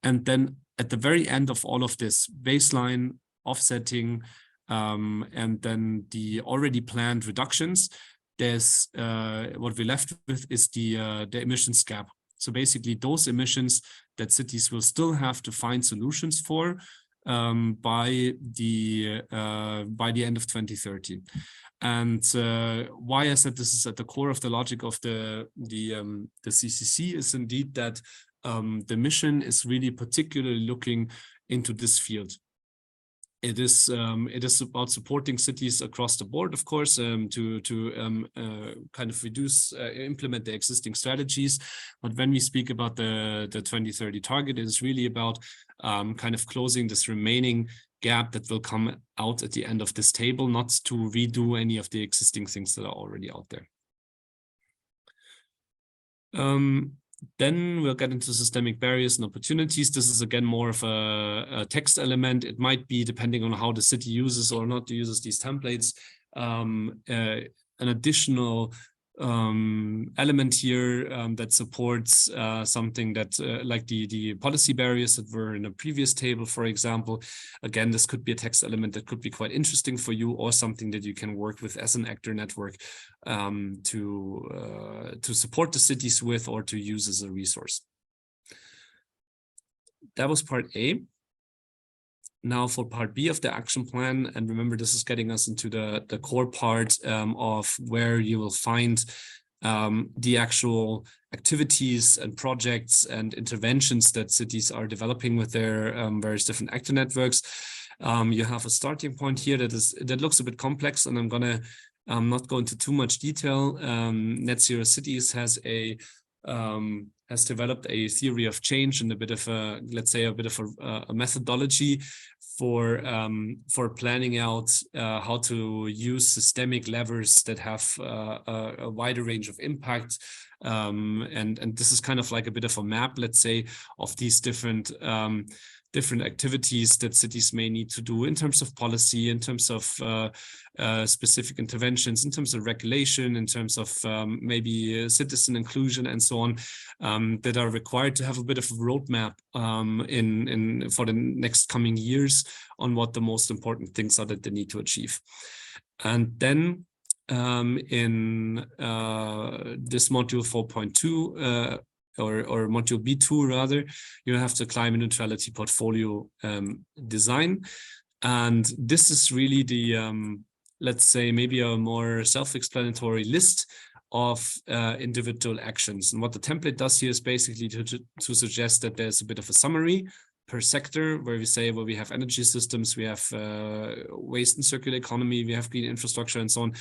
And then at the very end of all of this, baseline, offsetting, and then the already planned reductions, there's what we're left with is the emissions gap. So basically those emissions that cities will still have to find solutions for by the end of 2030. And why I said this is at the core of the logic of the CCC is indeed that the mission is really particularly looking into this field. It is about supporting cities across the board, of course, to kind of implement the existing strategies. But when we speak about the 2030 target, it is really about kind of closing this remaining gap that will come out at the end of this table, not to redo any of the existing things that are already out there. Then we'll get into systemic barriers and opportunities. This is again more of a text element. It might be, depending on how the city uses or not uses these templates, an additional element here that supports something that like the policy barriers that were in a previous table, for example. Again, this could be a text element that could be quite interesting for you, or something that you can work with as an actor network to support the cities with, or to use as a resource. That was part A. Now for part B of the action plan, and remember, this is getting us into the core part of where you will find the actual activities and projects and interventions that cities are developing with their various different actor networks. You have a starting point here that looks a bit complex, and I'm gonna not go into too much detail. Net Zero Cities has a has developed a theory of change and a bit of a, let's say, a bit of a methodology for planning out how to use systemic levers that have a wider range of impact. And this is kind of like a bit of a map, let's say, of these different activities that cities may need to do in terms of policy, in terms of specific interventions, in terms of regulation, in terms of maybe citizen inclusion and so on, that are required to have a bit of a roadmap for the next coming years on what the most important things are that they need to achieve. And then in this module 4.2, or module B2 rather, you have the climate neutrality portfolio design. And this is really the, let's say, maybe a more self-explanatory list of individual actions. And what the template does here is basically to suggest that there's a bit of a summary per sector, where we say, well, we have energy systems, we have waste and circular economy, we have green infrastructure and so on.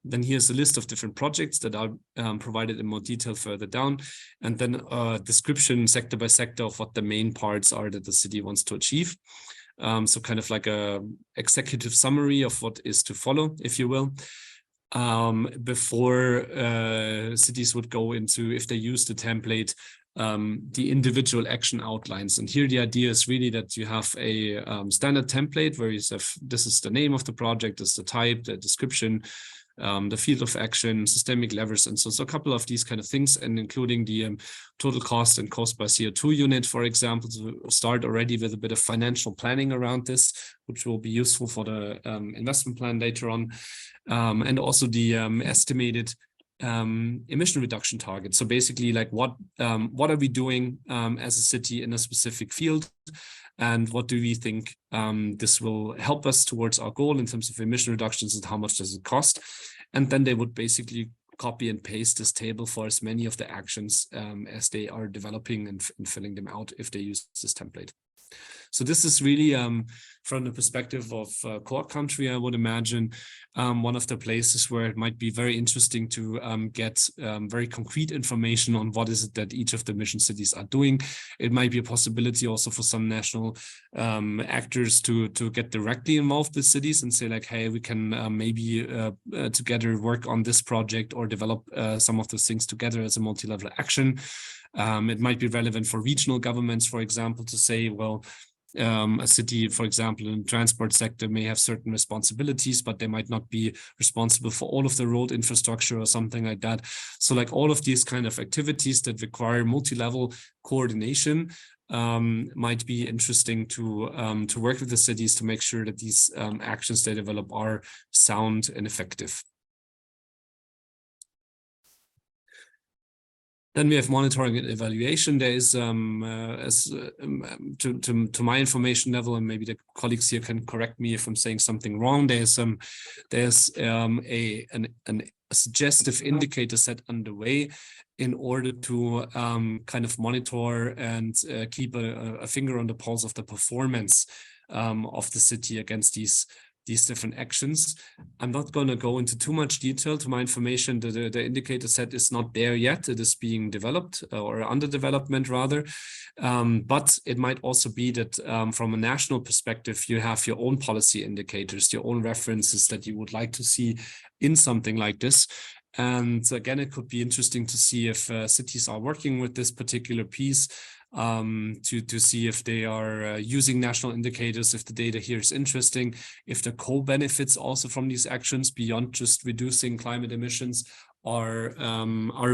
Then here's a list of different projects that are provided in more detail further down, and then a description sector by sector of what the main parts are that the city wants to achieve. So kind of like a executive summary of what is to follow, if you will, before cities would go into, if they use the template, the individual action outlines. And here the idea is really that you have a standard template where you have, this is the name of the project, this is the type, the description, the field of action, systemic levers, and so a couple of these kind of things, and including the total cost and cost by CO2 unit, for example, to start already with a bit of financial planning around this, which will be useful for the investment plan later on, and also the estimated emission reduction target. So basically, like what are we doing as a city in a specific field, and what do we think this will help us towards our goal in terms of emission reductions, and how much does it cost? And then they would basically copy and paste this table for as many of the actions as they are developing and filling them out if they use this template. So this is really, from the perspective of Core Country, I would imagine, one of the places where it might be very interesting to get very concrete information on what is it that each of the mission cities are doing. It might be a possibility also for some national actors to get directly involved with cities and say like, hey, we can maybe together work on this project or develop some of those things together as a multi-level action. It might be relevant for regional governments, for example, to say, well, a city, for example, in the transport sector may have certain responsibilities, but they might not be responsible for all of the road infrastructure or something like that. So like all of these kind of activities that require multi-level coordination might be interesting to work with the cities to make sure that these actions they develop are sound and effective. Then we have monitoring and evaluation. There is, to my information level, and maybe the colleagues here can correct me if I'm saying something wrong. There's a suggestive indicator set underway in order to kind of monitor and keep a finger on the pulse of the performance of the city against these different actions. I'm not going to go into too much detail. To my information, the indicator set is not there yet. It is being developed or under development rather. But it might also be that from a national perspective, you have your own policy indicators, your own references that you would like to see in something like this. And again, it could be interesting to see if cities are working with this particular piece, to see if they are using national indicators, if the data here is interesting, if the co-benefits also from these actions beyond just reducing climate emissions are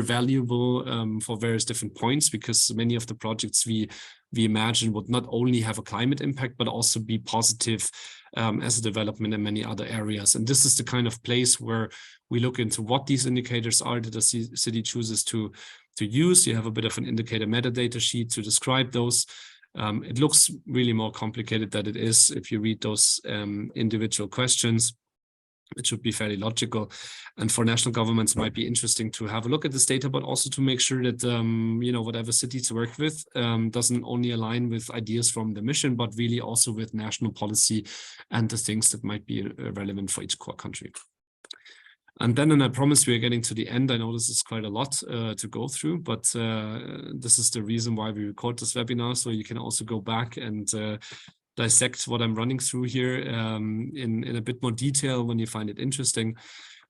valuable for various different points, because many of the projects we imagine would not only have a climate impact, but also be positive as a development in many other areas. And this is the kind of place where we look into what these indicators are that the city chooses to use. You have a bit of an indicator metadata sheet to describe those. It looks really more complicated than it is if you read those individual questions. It should be fairly logical. And for national governments, it might be interesting to have a look at this data, but also to make sure that, whatever cities work with doesn't only align with ideas from the mission, but really also with national policy and the things that might be relevant for each core country. And then, and I promise we are getting to the end. I know this is quite a lot to go through, but this is the reason why we record this webinar, so you can also go back and dissect what I'm running through here in a bit more detail when you find it interesting.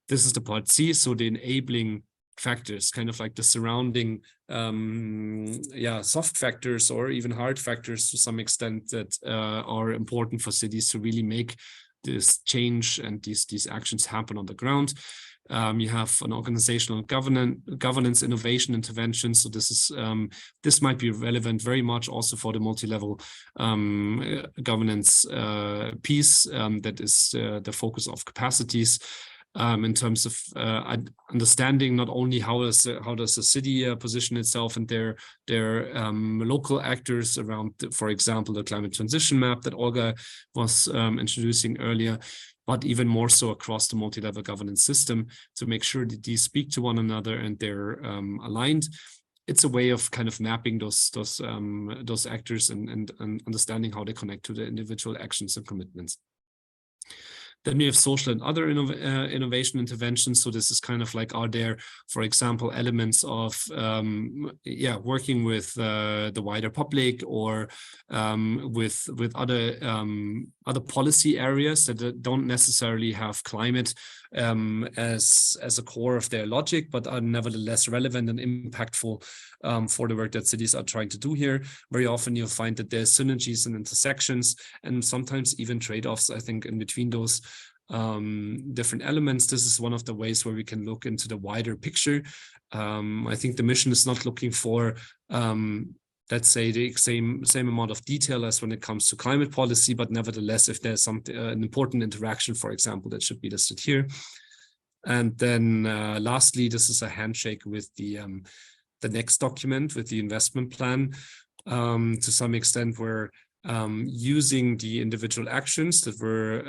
This is the part C, so the enabling factors, kind of like the surrounding soft factors or even hard factors to some extent that are important for cities to really make this change and these actions happen on the ground. You have an organizational governance innovation intervention. So this is this might be relevant very much also for the multi-level governance piece that is the focus of capacities. In terms of understanding not only how does the city position itself and their local actors around, for example, the climate transition map that Olga was introducing earlier, but even more so across the multi-level governance system to make sure that these speak to one another and they're aligned. It's a way of kind of mapping those actors and understanding how they connect to the individual actions and commitments. Then we have social and other innovation interventions. So this is kind of like, are there, for example, elements of working with the wider public or with other policy areas that don't necessarily have climate as a core of their logic, but are nevertheless relevant and impactful for the work that cities are trying to do here. Very often you'll find that there's synergies and intersections and sometimes even trade-offs, I think, in between those different elements. This is one of the ways where we can look into the wider picture. I think the mission is not looking for let's say the same amount of detail as when it comes to climate policy, but nevertheless, if there's something an important interaction, for example, that should be listed here. And then lastly, this is a handshake with the next document, with the investment plan, to some extent where using the individual actions that were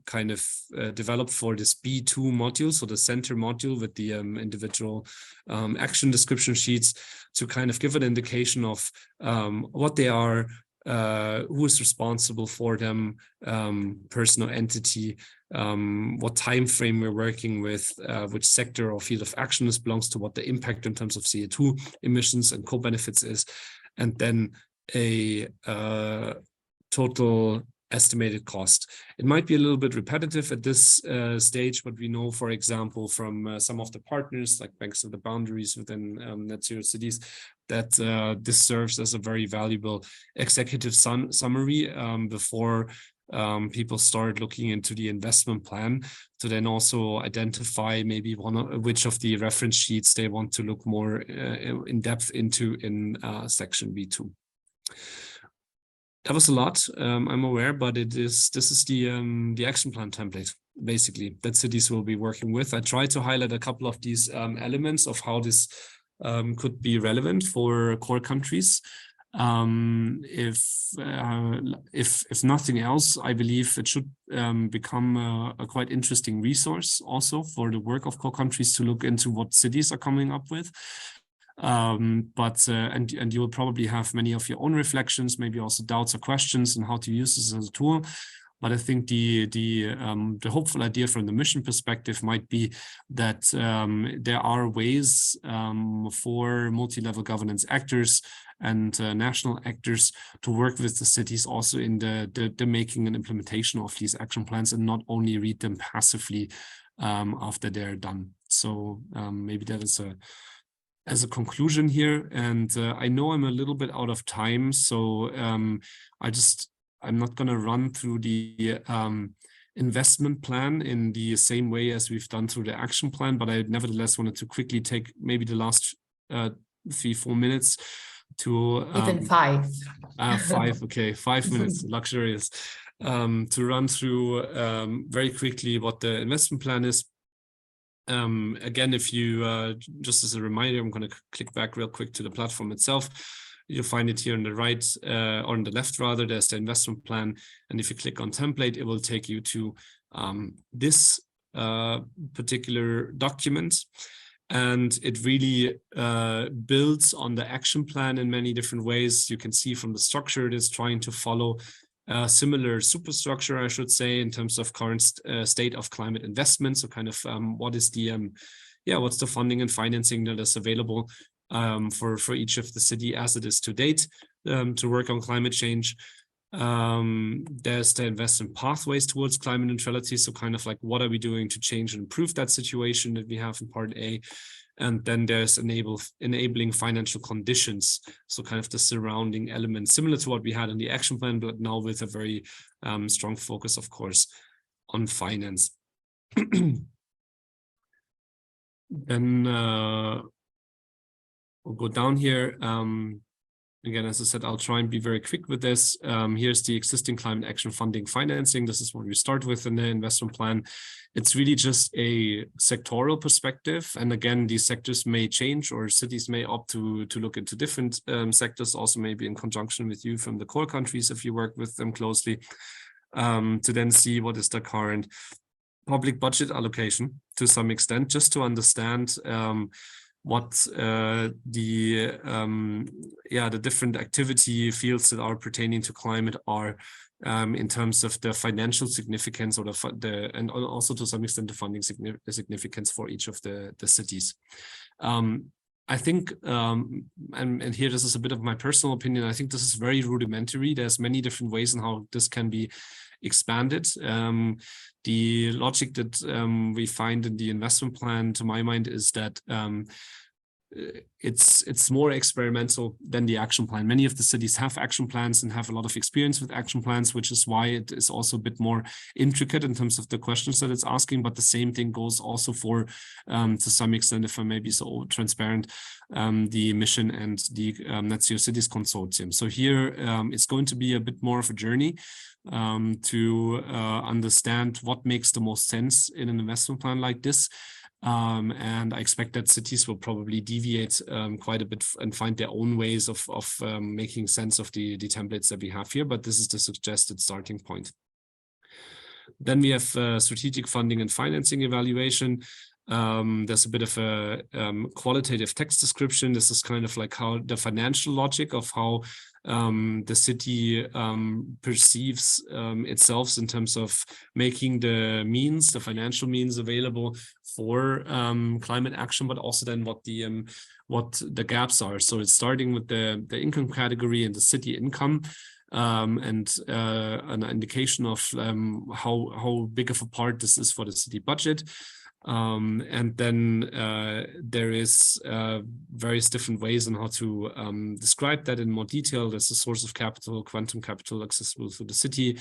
kind of developed for this B2 module, so the center module with the individual action description sheets, to kind of give an indication of what they are, who is responsible for them, person or entity, what time frame we're working with, which sector or field of action this belongs to, what the impact in terms of CO2 emissions and co-benefits is, and then a total estimated cost. It might be a little bit repetitive at this stage, but we know, for example, from some of the partners like Banks of the Boundaries within Net Zero Cities, that this serves as a very valuable executive summary before people start looking into the investment plan, to then also identify maybe which of the reference sheets they want to look more in depth into in section B2. That was a lot, I'm aware, but this is the action plan template, basically, that cities will be working with. I tried to highlight a couple of these elements of how this could be relevant for core countries. If nothing else, I believe it should become a quite interesting resource also for the work of core countries to look into what cities are coming up with. And you will probably have many of your own reflections, maybe also doubts or questions on how to use this as a tool. But I think the hopeful idea from the mission perspective might be that there are ways for multi-level governance actors and national actors to work with the cities also in the making and implementation of these action plans, and not only read them passively after they're done. So maybe that is as a conclusion here. And I know I'm a little bit out of time, so I'm not going to run through the investment plan in the same way as we've done through the action plan, but I nevertheless wanted to quickly take maybe the last 3-4 minutes to even 5. 5, okay, 5 minutes, luxurious, to run through very quickly what the investment plan is. Again, if you just as a reminder, I'm going to click back real quick to the platform itself. You'll find it here on the right, or on the left rather, there's the investment plan. And if you click on template, it will take you to this particular document. And it really builds on the action plan in many different ways. You can see from the structure, it is trying to follow similar superstructure, I should say, in terms of current state of climate investment. So kind of what is the what's the funding and financing that is available for each of the city as it is to date to work on climate change. There's the investment pathways towards climate neutrality. So kind of like, what are we doing to change and improve that situation that we have in part A? And then there's enabling financial conditions. So kind of the surrounding elements, similar to what we had in the action plan, but now with a very strong focus, of course, on finance. Then we'll go down here. Again, as I said, I'll try and be very quick with this. Here's the existing climate action funding financing. This is what we start with in the investment plan. It's really just a sectoral perspective. And again, these sectors may change, or cities may opt to look into different sectors, also maybe in conjunction with you from the core countries, if you work with them closely, to then see what is the current public budget allocation to some extent, just to understand what the different activity fields that are pertaining to climate are in terms of the financial significance, or and also to some extent the funding significance for each of the cities. I think, and here this is a bit of my personal opinion, I think this is very rudimentary. There's many different ways in how this can be expanded. The logic that we find in the investment plan, to my mind, is that it's more experimental than the action plan. Many of the cities have action plans and have a lot of experience with action plans, which is why it is also a bit more intricate in terms of the questions that it's asking. But the same thing goes also for, to some extent, if I may be so transparent, the mission and the Net Zero Cities Consortium. So here it's going to be a bit more of a journey to understand what makes the most sense in an investment plan like this. And I expect that cities will probably deviate quite a bit and find their own ways of making sense of the templates that we have here, but this is the suggested starting point. Then we have strategic funding and financing evaluation. There's a bit of a qualitative text description. This is kind of like how the financial logic of how the city perceives itself in terms of making the financial means available for climate action, but also then what the gaps are. So it's starting with the income category and the city income, and an indication of how big of a part this is for the city budget. And then there is various different ways on how to describe that in more detail. There's a source of capital, quantum capital accessible to the city.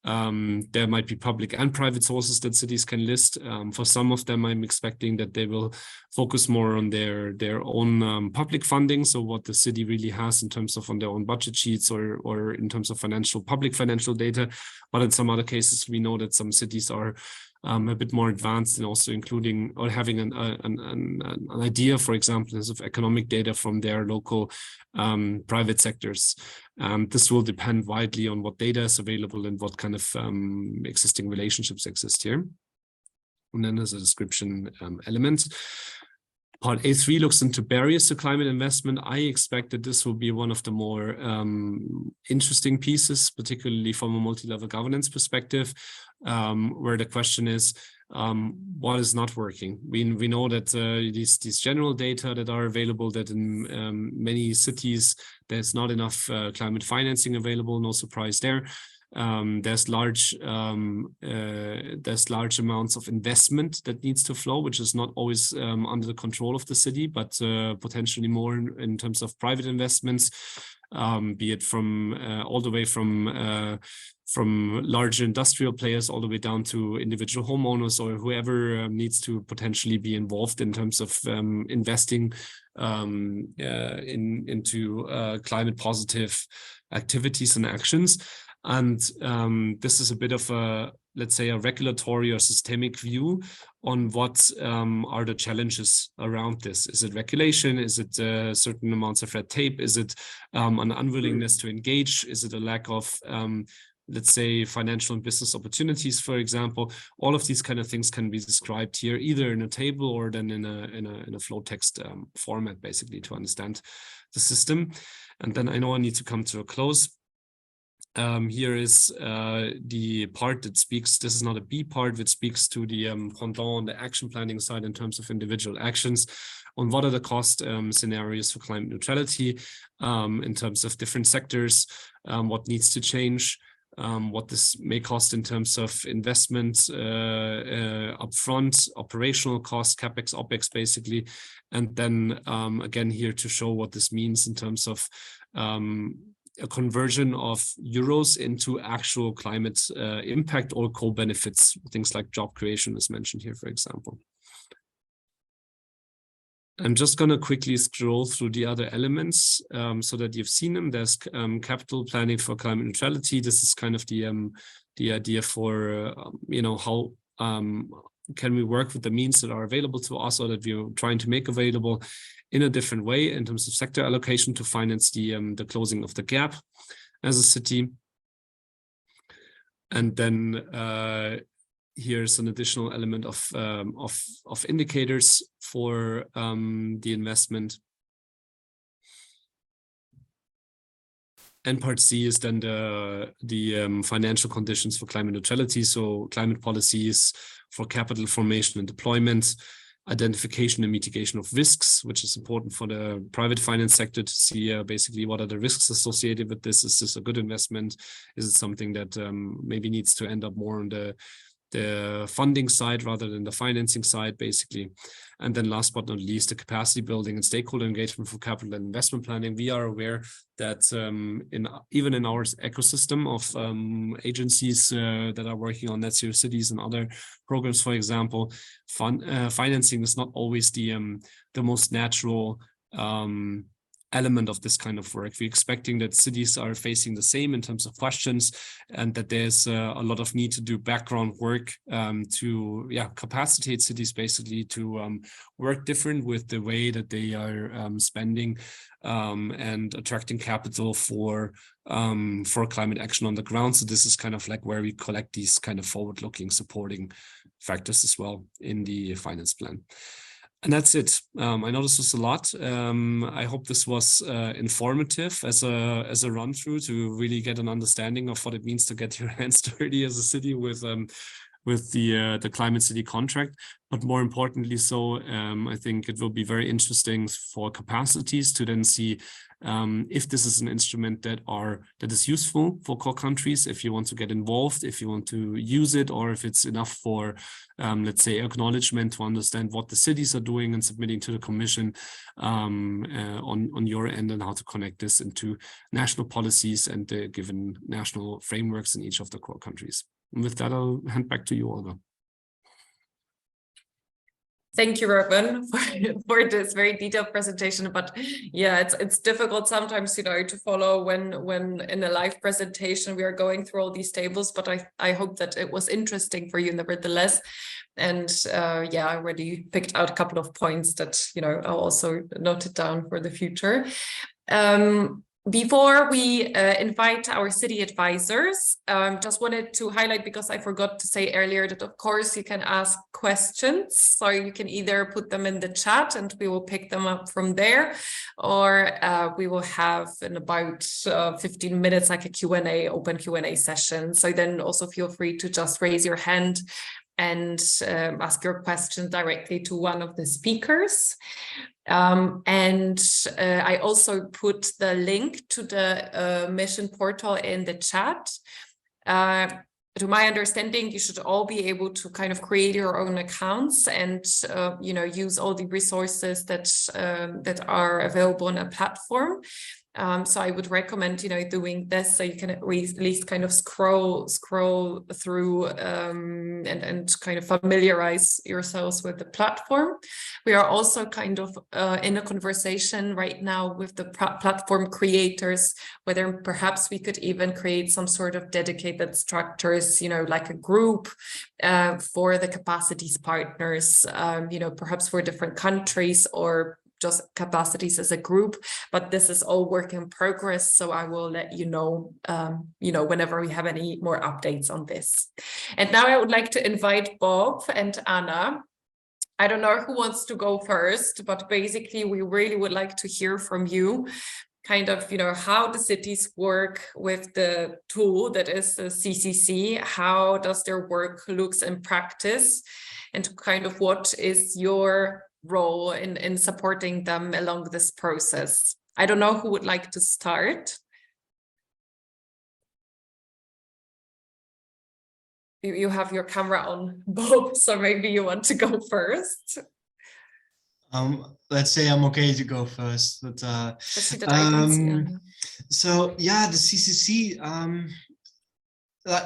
There might be public and private sources that cities can list. For some of them, I'm expecting that they will focus more on their own public funding, so what the city really has in terms of on their own budget sheets or in terms of public financial data. But in some other cases, we know that some cities are a bit more advanced and also including or having an idea, for example, of economic data from their local private sectors. This will depend widely on what data is available and what kind of existing relationships exist here. And then there's a description element. Part A3 looks into barriers to climate investment. I expect that this will be one of the more interesting pieces, particularly from a multi-level governance perspective, where the question is, what is not working? We know that these general data that are available, that in many cities there's not enough climate financing available. No surprise there. There's large amounts of investment that needs to flow, which is not always under the control of the city, but potentially more in terms of private investments, be it from all the way from large industrial players all the way down to individual homeowners or whoever needs to potentially be involved in terms of investing into climate positive activities and actions. And this is a bit of a, let's say, a regulatory or systemic view on what are the challenges around this. Is it regulation? Is it certain amounts of red tape? Is it an unwillingness to engage? Is it a lack of, let's say, financial and business opportunities, for example? All of these kind of things can be described here, either in a table or then in a flow text format, basically, to understand the system. And then I know I need to come to a close. Here is the part that speaks, this is not a B part, which speaks to the pendant on the action planning side in terms of individual actions on what are the cost scenarios for climate neutrality in terms of different sectors, what needs to change, what this may cost in terms of investments upfront, operational costs, CapEx, OpEx basically, and then again here to show what this means in terms of a conversion of euros into actual climate impact or co-benefits, things like job creation is mentioned here, for example. I'm just going to quickly scroll through the other elements so that you've seen them. There's capital planning for climate neutrality. This is kind of the idea for, you know, how can we work with the means that are available to us or that we're trying to make available in a different way in terms of sector allocation to finance the closing of the gap as a city. And then here's an additional element of indicators for the investment. And part C is then the financial conditions for climate neutrality. So climate policies for capital formation and deployment, identification and mitigation of risks, which is important for the private finance sector to see basically what are the risks associated with this. Is this a good investment? Is it something that maybe needs to end up more on the funding side rather than the financing side, basically. And then last but not least, the capacity building and stakeholder engagement for capital and investment planning. We are aware that even in our ecosystem of agencies that are working on net zero cities and other programs, for example, financing is not always the most natural element of this kind of work. We're expecting that cities are facing the same in terms of questions, and that there's a lot of need to do background work to capacitate cities basically to work different with the way that they are spending and attracting capital for climate action on the ground. So this is kind of like where we collect these kind of forward-looking supporting factors as well in the finance plan. And that's it. I know this was a lot. I hope this was informative as a run through to really get an understanding of what it means to get your hands dirty as a city with the Climate City contract. But more importantly, so I think it will be very interesting for CapaCITIES to then see if this is an instrument that is useful for core countries, if you want to get involved, if you want to use it, or if it's enough for, let's say, acknowledgement to understand what the cities are doing and submitting to the Commission on your end, and how to connect this into national policies and the given national frameworks in each of the core countries. And with that, I'll hand back to you, Olga. Thank you, Robin, for this very detailed presentation. But yeah, it's difficult sometimes, you know, to follow when in a live presentation we are going through all these tables. But I hope that it was interesting for you nevertheless. And yeah, I already picked out a couple of points that, you know, I'll also note it down for the future. Before we invite our city advisors, just wanted to highlight, because I forgot to say earlier, that of course you can ask questions. So you can either put them in the chat and we will pick them up from there, or we will have in about 15 minutes like a Q&A, open Q&A session. So then also feel free to just raise your hand and ask your question directly to one of the speakers. I also put the link to the mission portal in the chat. To my understanding, you should all be able to kind of create your own accounts and you know, use all the resources that are available on a platform. So I would recommend, you know, doing this so you can at least kind of scroll through and kind of familiarize yourselves with the platform. We are also kind of in a conversation right now with the platform creators, whether perhaps we could even create some sort of dedicated structures, you know, like a group for the CapaCITIES partners, you know, perhaps for different countries or just CapaCITIES as a group, but this is all work in progress. So I will let you know, whenever we have any more updates on this. And now I would like to invite Bob and Anna. I don't know who wants to go first, but basically we really would like to hear from you. kind of, how the cities work with the tool that is the CCC. How does their work looks in practice, and kind of what is your role in supporting them along this process? I don't know who would like to start. You have your camera on, Bob, so maybe you want to go first. Let's say I'm okay to go first, but so yeah, the CCC,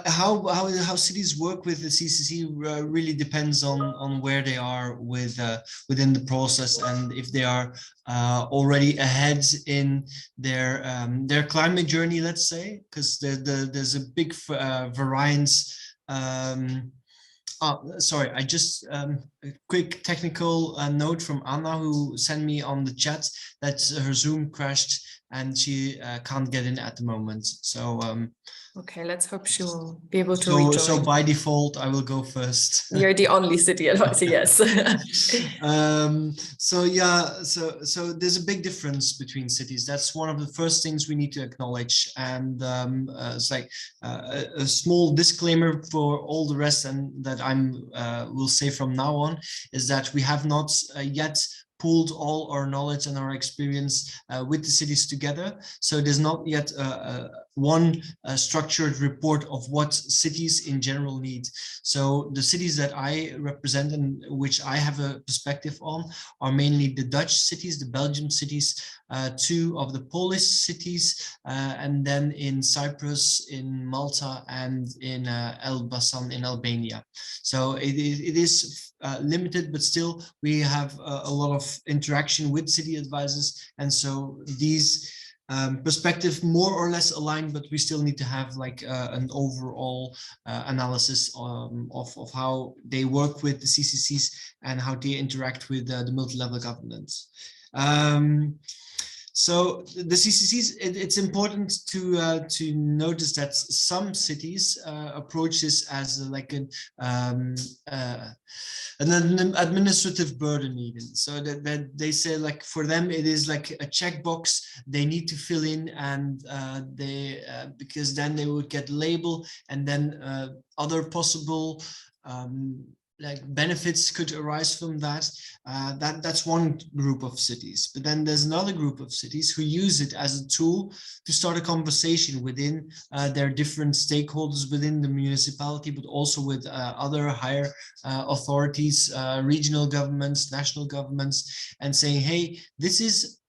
how cities work with the CCC really depends on where they are within the process, and if they are already ahead in their climate journey, let's say, because there's a big variance. Sorry, I just a quick technical note from Anna, who sent me on the chat that her Zoom crashed and she can't get in at the moment. So okay, let's hope she will be able to rejoin. So by default, I will go first. You're the only city advisor, yes. So yeah, so there's a big difference between cities. That's one of the first things we need to acknowledge. And it's like a small disclaimer for all the rest, and that will say from now on, is that we have not yet pooled all our knowledge and our experience with the cities together. So there's not yet one structured report of what cities in general need. So the cities that I represent and which I have a perspective on are mainly the Dutch cities, the Belgian cities, two of the Polish cities, and then in Cyprus, in Malta, and in Elbasan in Albania. So it is limited, but still we have a lot of interaction with city advisors, and so these perspectives more or less aligned, but we still need to have like an overall analysis of how they work with the CCCs and how they interact with the multi-level governance. So the CCCs, it's important to notice that some cities approach this as like an administrative burden even. So that they say, like, for them it is like a checkbox they need to fill in, and because then they would get label, and then other possible like benefits could arise from that. That's one group of cities. But then there's another group of cities who use it as a tool to start a conversation within their different stakeholders within the municipality, but also with other higher authorities, regional governments, national governments, and saying, hey, this is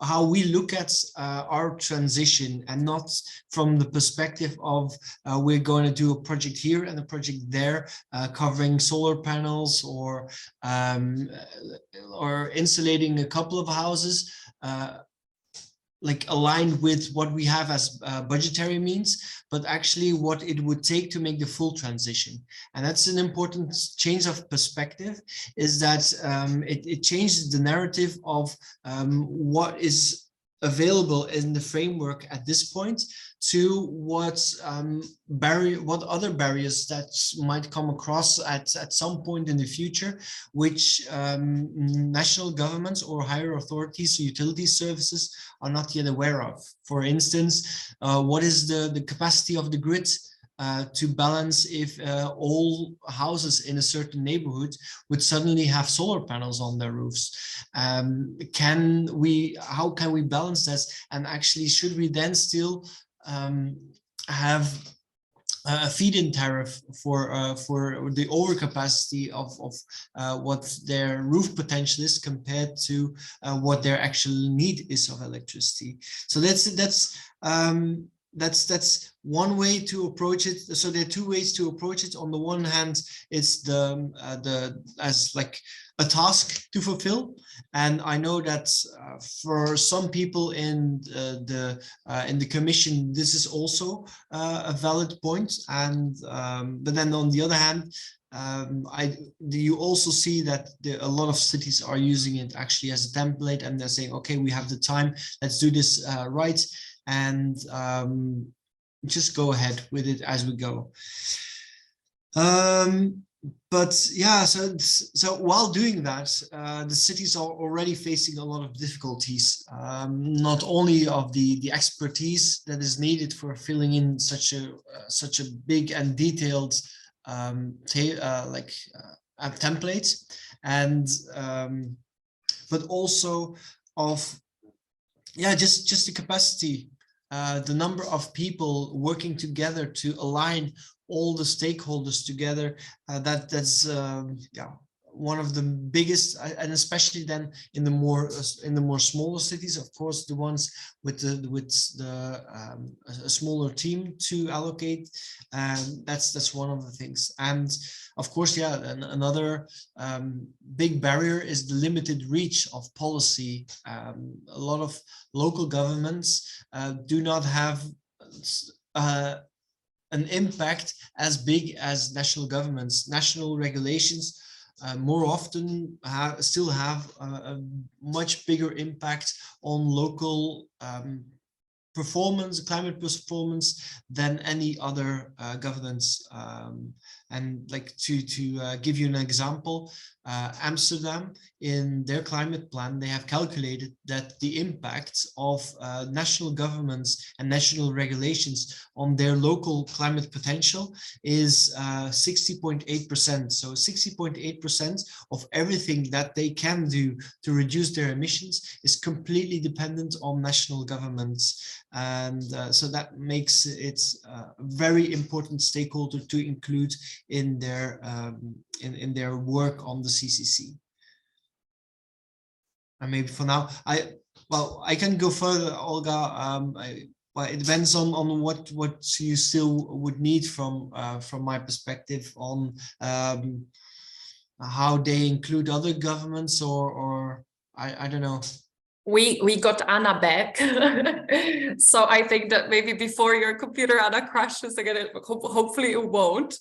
how we look at our transition, and not from the perspective of we're going to do a project here and a project there, covering solar panels or insulating a couple of houses, like aligned with what we have as budgetary means, but actually what it would take to make the full transition. And that's an important change of perspective, is that it changes the narrative of what is available in the framework at this point to what other barriers that might come across at some point in the future, which national governments or higher authorities, utility services, are not yet aware of. For instance, what is the capacity of the grid to balance if all houses in a certain neighborhood would suddenly have solar panels on their roofs? How can we balance this? And actually, should we then still have a feed-in tariff for the overcapacity of what their roof potential is compared to what their actual need is of electricity? So that's one way to approach it. So there are two ways to approach it. On the one hand, it's as like a task to fulfill, and I know that for some people in the commission, this is also a valid point. And but then on the other hand, you also see that a lot of cities are using it actually as a template, and they're saying, okay, we have the time, let's do this right, and just go ahead with it as we go. But yeah, so while doing that, the cities are already facing a lot of difficulties, not only of the expertise that is needed for filling in such a big and detailed template, and but also of just the capacity, the number of people working together to align all the stakeholders together. That's one of the biggest, and especially then in the more smaller cities, of course, the ones with a smaller team to allocate. That's one of the things. And of course, another big barrier is the limited reach of policy. A lot of local governments do not have an impact as big as national governments. National regulations more often still have a much bigger impact on local climate performance, than any other governance. And like to give you an example, Amsterdam, in their climate plan, they have calculated that the impact of national governments and national regulations on their local climate potential is 60.8%. So 60.8% of everything that they can do to reduce their emissions is completely dependent on national governments. And so that makes it a very important stakeholder to include in their work on the CCC. And maybe for now, I can go further, Olga. Well, it depends on what you still would need from my perspective on how they include other governments, or I don't know. We got Anna back. So I think that maybe before your computer, Anna, crashes again, hopefully it won't,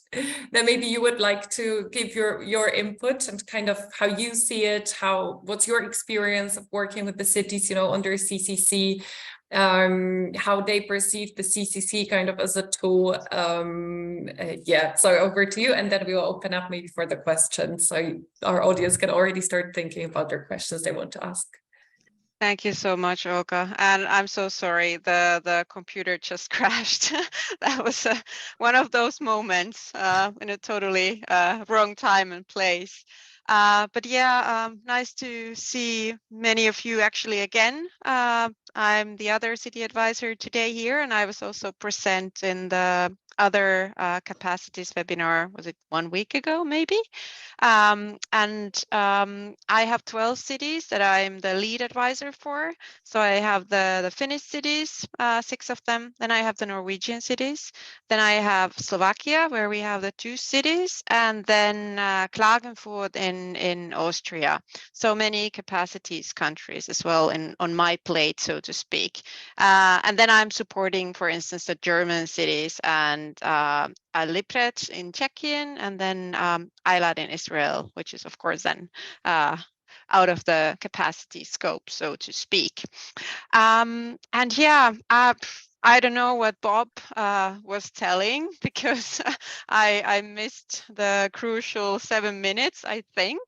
then maybe you would like to give your input and kind of how you see it, what's your experience of working with the cities, under CCC, how they perceive the CCC kind of as a tool. So over to you, and then we will open up maybe for the questions, so our audience can already start thinking about their questions they want to ask. Thank you so much, Olga. And I'm so sorry, the computer just crashed. That was one of those moments in a totally wrong time and place. But yeah, nice to see many of you actually again. I'm the other city advisor today here, and I was also present in the other CapaCITIES webinar, was it 1 week ago, maybe? I have 12 cities that I'm the lead advisor for. So I have the Finnish cities, 6 of them. Then I have the Norwegian cities. Then I have Slovakia, where we have the 2 cities, and then Klagenfurt in Austria. So many CapaCITIES countries as well on my plate, so to speak. And then I'm supporting, for instance, the German cities and Lipret in Czechian, and then Eilat in Israel, which is of course then out of the capacity scope, so to speak. And yeah, I don't know what Bob was telling, because I missed the crucial 7 minutes, I think.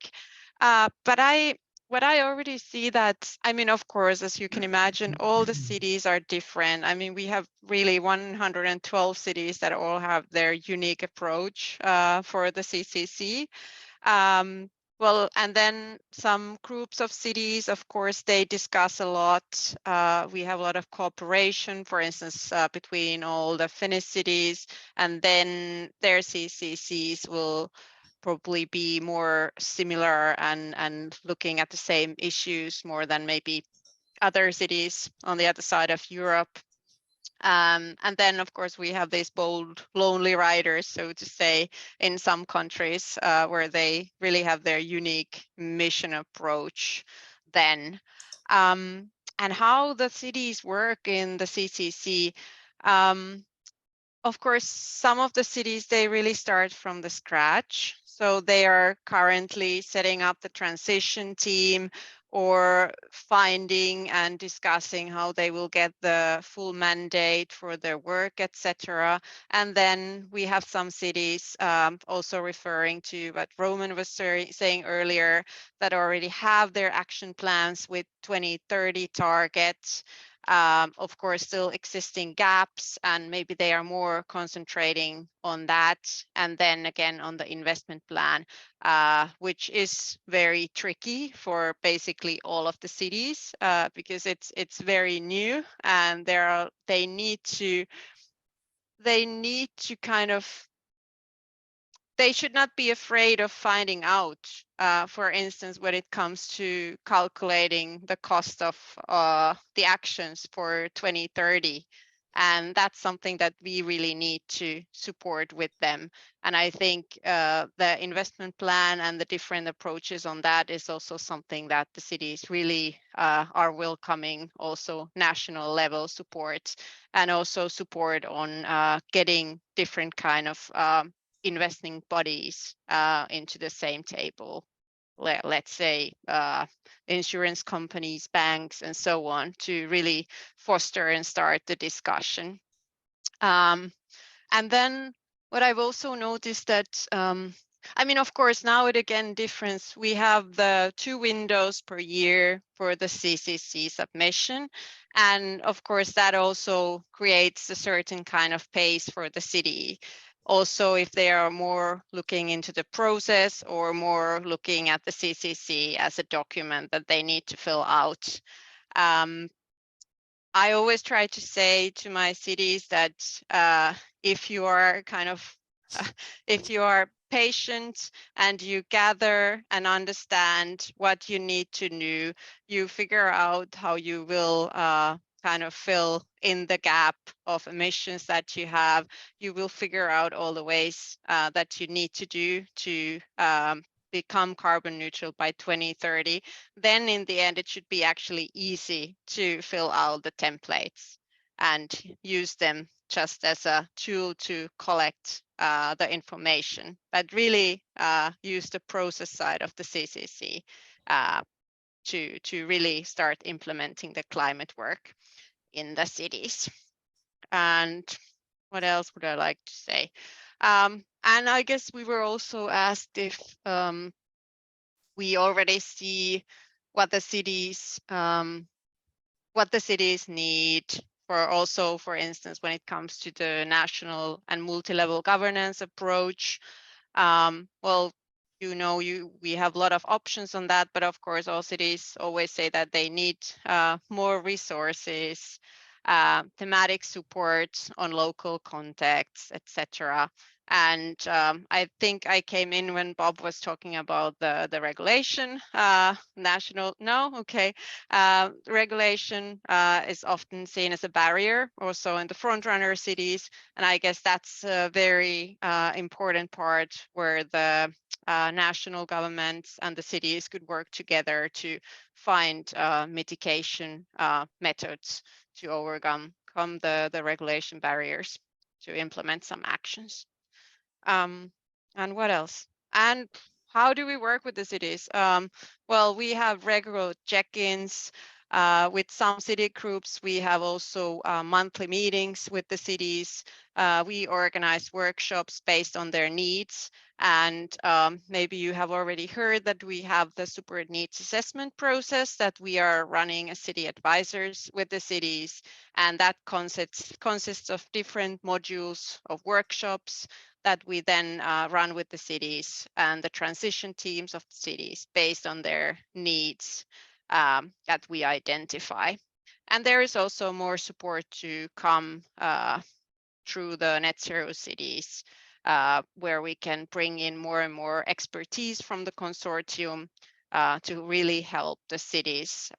But what I already see that, I mean, of course, as you can imagine, all the cities are different. I mean, we have really 112 cities that all have their unique approach for the CCC. Well, and then some groups of cities, of course, they discuss a lot. We have a lot of cooperation, for instance, between all the Finnish cities, and then their CCCs will probably be more similar and looking at the same issues more than maybe other cities on the other side of Europe. And then, of course, we have these bold, lonely riders, so to say, in some countries where they really have their unique mission approach then. And how the cities work in the CCC, of course, some of the cities, they really start from the scratch. So they are currently setting up the transition team or finding and discussing how they will get the full mandate for their work, etc. And then we have some cities also referring to what Roman was saying earlier, that already have their action plans with 2030 targets. Of course, still existing gaps, and maybe they are more concentrating on that. And then again on the investment plan, which is very tricky for basically all of the cities because it's very new, and they need to kind of, they should not be afraid of finding out, for instance, when it comes to calculating the cost of the actions for 2030. And that's something that we really need to support with them. And I think the investment plan and the different approaches on that is also something that the cities really are welcoming, also national level support, and also support on getting different kind of investing bodies into the same table. Let's say insurance companies, banks, and so on, to really foster and start the discussion. And then what I've also noticed that, I mean, of course, now it again difference. We have the 2 windows per year for the CCC submission. And of course, that also creates a certain kind of pace for the city. Also, if they are more looking into the process or more looking at the CCC as a document that they need to fill out. I always try to say to my cities that if you are kind of, if you are patient and you gather and understand what you need to do, you figure out how you will kind of fill in the gap of emissions that you have. You will figure out all the ways that you need to do to become carbon neutral by 2030, then in the end, it should be actually easy to fill out the templates and use them just as a tool to collect the information, but really use the process side of the CCC to really start implementing the climate work in the cities. And what else would I like to say? And I guess we were also asked if we already see what the cities need for, also, for instance, when it comes to the national and multi-level governance approach. Well, you know, we have a lot of options on that, but of course, all cities always say that they need more resources, thematic support on local contexts, etc. And I think I came in when Bob was talking about the regulation, national, no, okay. Regulation is often seen as a barrier also in the front runner cities. And I guess that's a very important part where the national governments and the cities could work together to find mitigation methods to overcome the regulation barriers to implement some actions. And what else? And how do we work with the cities? Well, we have regular check-ins with some city groups. We have also monthly meetings with the cities. We organize workshops based on their needs. And maybe you have already heard that we have the super needs assessment process that we are running as city advisors with the cities. And that consists of different modules of workshops that we then run with the cities and the transition teams of the cities based on their needs that we identify. And there is also more support to come through the Net Zero Cities, where we can bring in more and more expertise from the consortium to really help the cities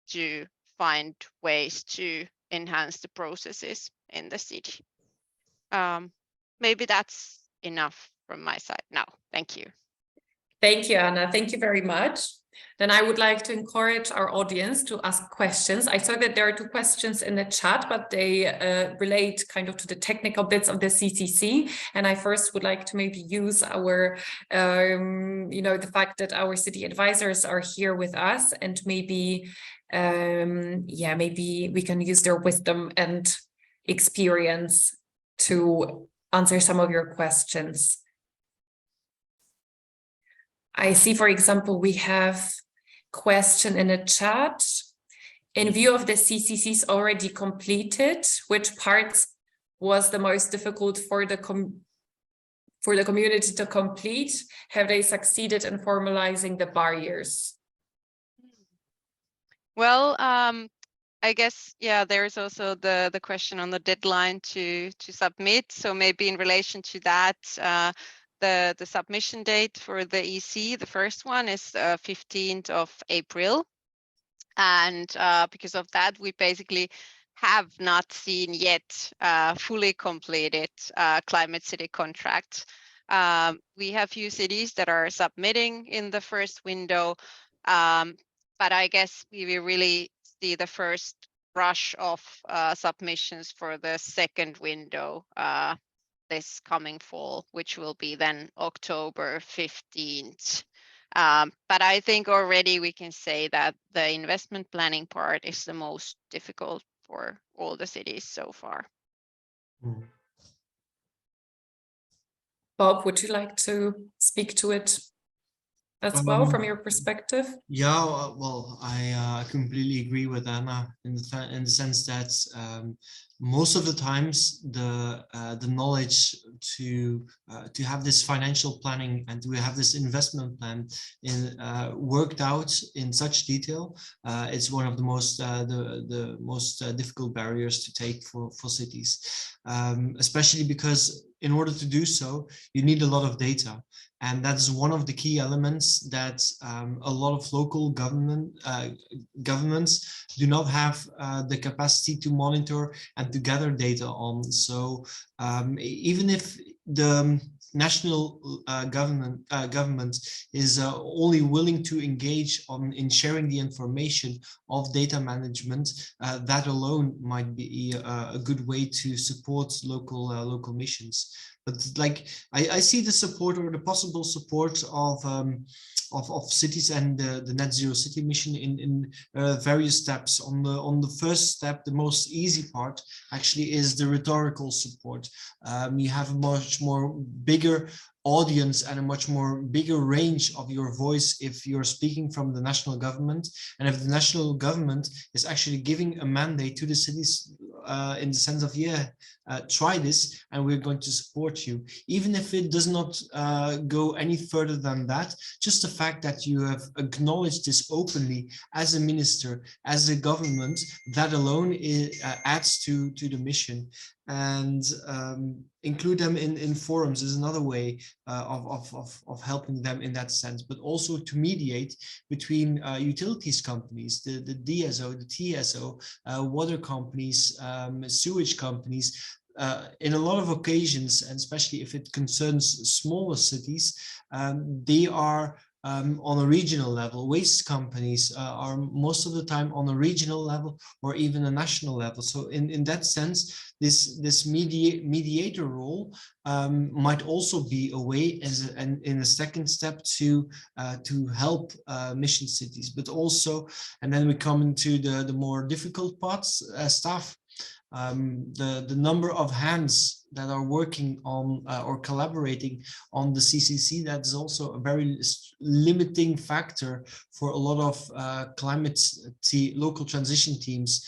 to find ways to enhance the processes in the city. Maybe that's enough from my side now. Thank you. Thank you, Anna. Thank you very much. Then I would like to encourage our audience to ask questions. I saw that there are 2 questions in the chat, but they relate kind of to the technical bits of the CCC. And I first would like to maybe use our, the fact that our city advisors are here with us, and maybe, maybe we can use their wisdom and experience to answer some of your questions. I see, for example, we have question in the chat. In view of the CCCs already completed, which parts was the most difficult for the community to complete? Have they succeeded in formalizing the barriers? Well, I guess, yeah, there's also the question on the deadline to submit. So maybe in relation to that, the submission date for the EC, the first one is 15th of April. And because of that, we basically have not seen yet fully completed climate city contracts. We have few cities that are submitting in the first window, but I guess we will really see the first rush of submissions for the second window this coming fall, which will be then October 15th. But I think already we can say that the investment planning part is the most difficult for all the cities so far. Bob, would you like to speak to it as well from your perspective? Yeah, well, I completely agree with Anna in the sense that most of the times the knowledge to have this financial planning and to have this investment plan worked out in such detail, it's one of the most difficult barriers to take for cities, especially because in order to do so, you need a lot of data. And that's one of the key elements that a lot of local governments do not have the capacity to monitor and to gather data on. So even if the national government is only willing to engage in sharing the information of data management, that alone might be a good way to support local missions. But like I see the support or the possible support of cities and the Net Zero City mission in various steps. On the first step, the most easy part actually is the rhetorical support. You have a much more bigger audience and a much more bigger range of your voice if you're speaking from the national government, and if the national government is actually giving a mandate to the cities in the sense of, try this and we're going to support you. Even if it does not go any further than that, just the fact that you have acknowledged this openly as a minister, as a government, that alone adds to the mission. And include them in forums is another way of helping them in that sense, but also to mediate between utilities companies, the DSO, the TSO, water companies, sewage companies. In a lot of occasions, and especially if it concerns smaller cities, they are on a regional level. Waste companies are most of the time on a regional level or even a national level. So in that sense, this mediator role might also be a way in a second step to help mission cities, but also, and then we come into the more difficult parts, staff. The number of hands that are working on or collaborating on the CCC, that is also a very limiting factor for a lot of local transition teams.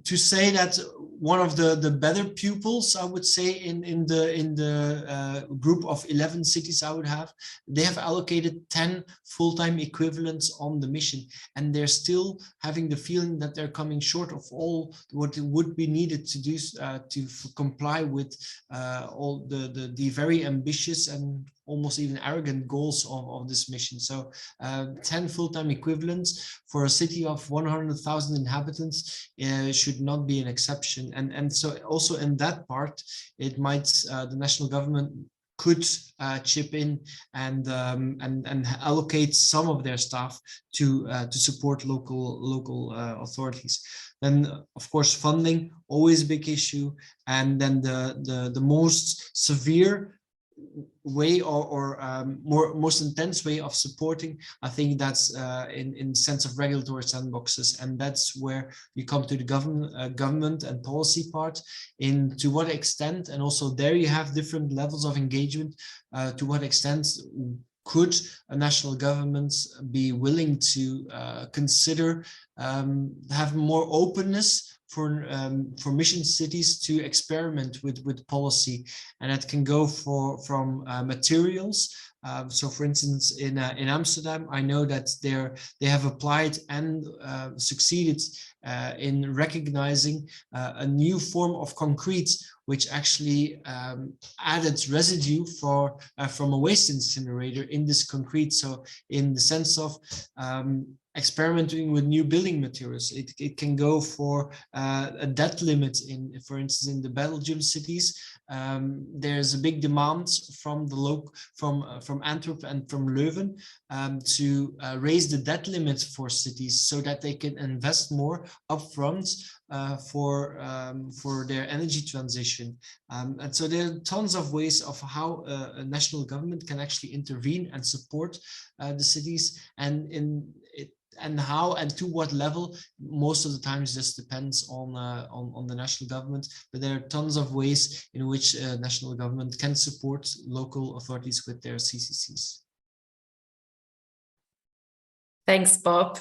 To say that one of the better pupils, I would say, in the group of 11 cities I would have, they have allocated 10 full-time equivalents on the mission, and they're still having the feeling that they're coming short of all what would be needed to do to comply with all the very ambitious and almost even arrogant goals of this mission. So 10 full-time equivalents for a city of 100,000 inhabitants should not be an exception. And so also in that part, it might, the national government could chip in and allocate some of their staff to support local authorities. Then, of course, funding, always a big issue. And then the most severe way or most intense way of supporting, I think that's in the sense of regulatory sandboxes, and that's where we come to the government and policy part. In to what extent, and also there you have different levels of engagement. To what extent could a national government be willing to consider have more openness for mission cities to experiment with policy, and that can go from materials. So, for instance, in Amsterdam, I know that they have applied and succeeded in recognizing a new form of concrete, which actually added residue from a waste incinerator in this concrete. So, in the sense of experimenting with new building materials, it can go for a debt limit for instance, in the Belgium cities. There's a big demand from from Antwerp and from Leuven to raise the debt limit for cities so that they can invest more upfront for their energy transition. And so there are tons of ways of how a national government can actually intervene and support the cities, and how and to what level, most of the times just depends on the national government. But there are tons of ways in which national government can support local authorities with their CCCs. Thanks, Bob.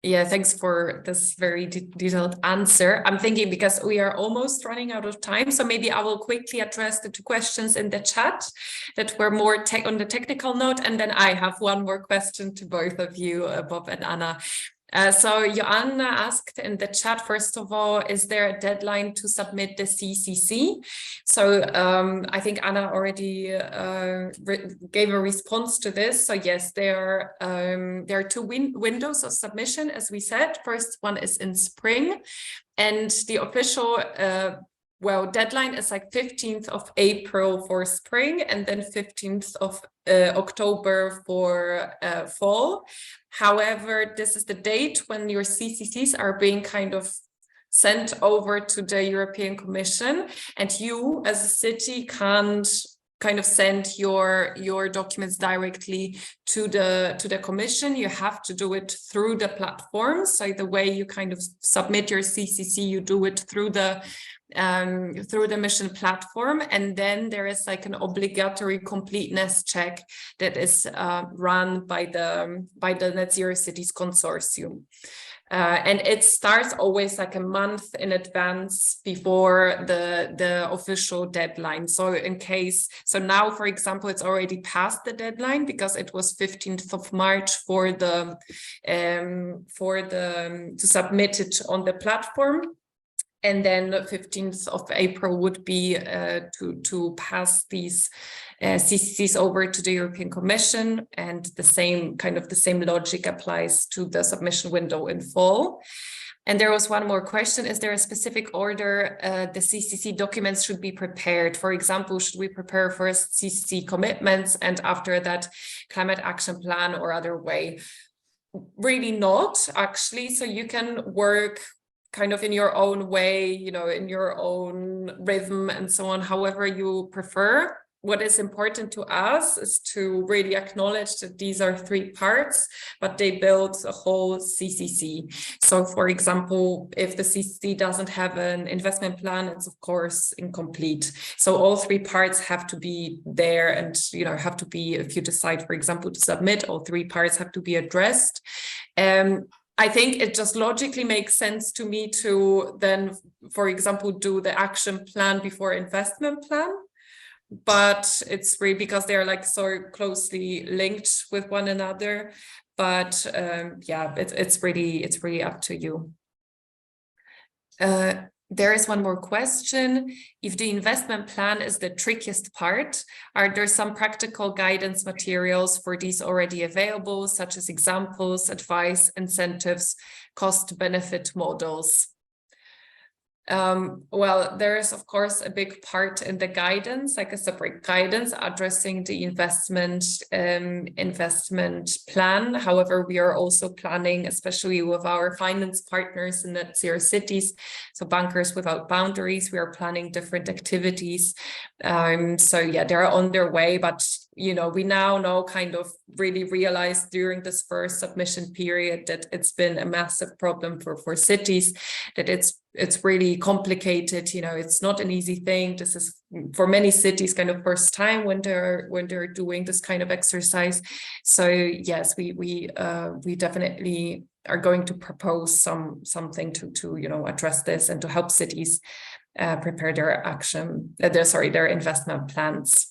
Yeah, thanks for this very detailed answer. I'm thinking, because we are almost running out of time, so maybe I will quickly address the 2 questions in the chat that were more on the technical note, and then I have one more question to both of you, Bob and Anna. So Joanna asked in the chat, first of all, is there a deadline to submit the CCC? So I think Anna already gave a response to this. So yes, there are 2 windows of submission, as we said. First one is in spring, and the official deadline is like 15th of April for spring, and then 15th of October for fall. However, this is the date when your CCCs are being kind of sent over to the European Commission, and you as a city can't kind of send your documents directly to the Commission. You have to do it through the platform. So the way you kind of submit your CCC, you do it through the mission platform, and then there is like an obligatory completeness check that is run by the Net Zero Cities Consortium. And it starts always like a month in advance before the official deadline. So now, for example, it's already past the deadline because it was 15th of March to submit it on the platform. And then the 15th of April would be to pass these CCCs over to the European Commission, and the same logic applies to the submission window in fall. And there was one more question: is there a specific order the CCC documents should be prepared? For example, should we prepare first CCC commitments and after that climate action plan, or other way? Really not, actually. So you can work kind of in your own way, in your own rhythm and so on, however you prefer. What is important to us is to really acknowledge that these are 3 parts, but they build a whole CCC. So, for example, if the CCC doesn't have an investment plan, it's of course incomplete. So all 3 parts have to be there, and have to be, if you decide, for example, to submit, all 3 parts have to be addressed. I think it just logically makes sense to me to then, for example, do the action plan before investment plan. But it's really because they're like so closely linked with one another. But yeah, it's really up to you. There is one more question. If the investment plan is the trickiest part, are there some practical guidance materials for these already available, such as examples, advice, incentives, cost-benefit models? Well, there is, of course, a big part in the guidance, like a separate guidance addressing the investment plan. However, we are also planning, especially with our finance partners in NZC Cities, so Bankers Without Boundaries, we are planning different activities. So yeah, they're on their way, but you know, we now know, kind of really realized during this first submission period that it's been a massive problem for cities, that it's really complicated. You know, it's not an easy thing. This is for many cities kind of first time when they're doing this kind of exercise. So yes, we definitely are going to propose something to you know, address this and to help cities prepare their investment plans.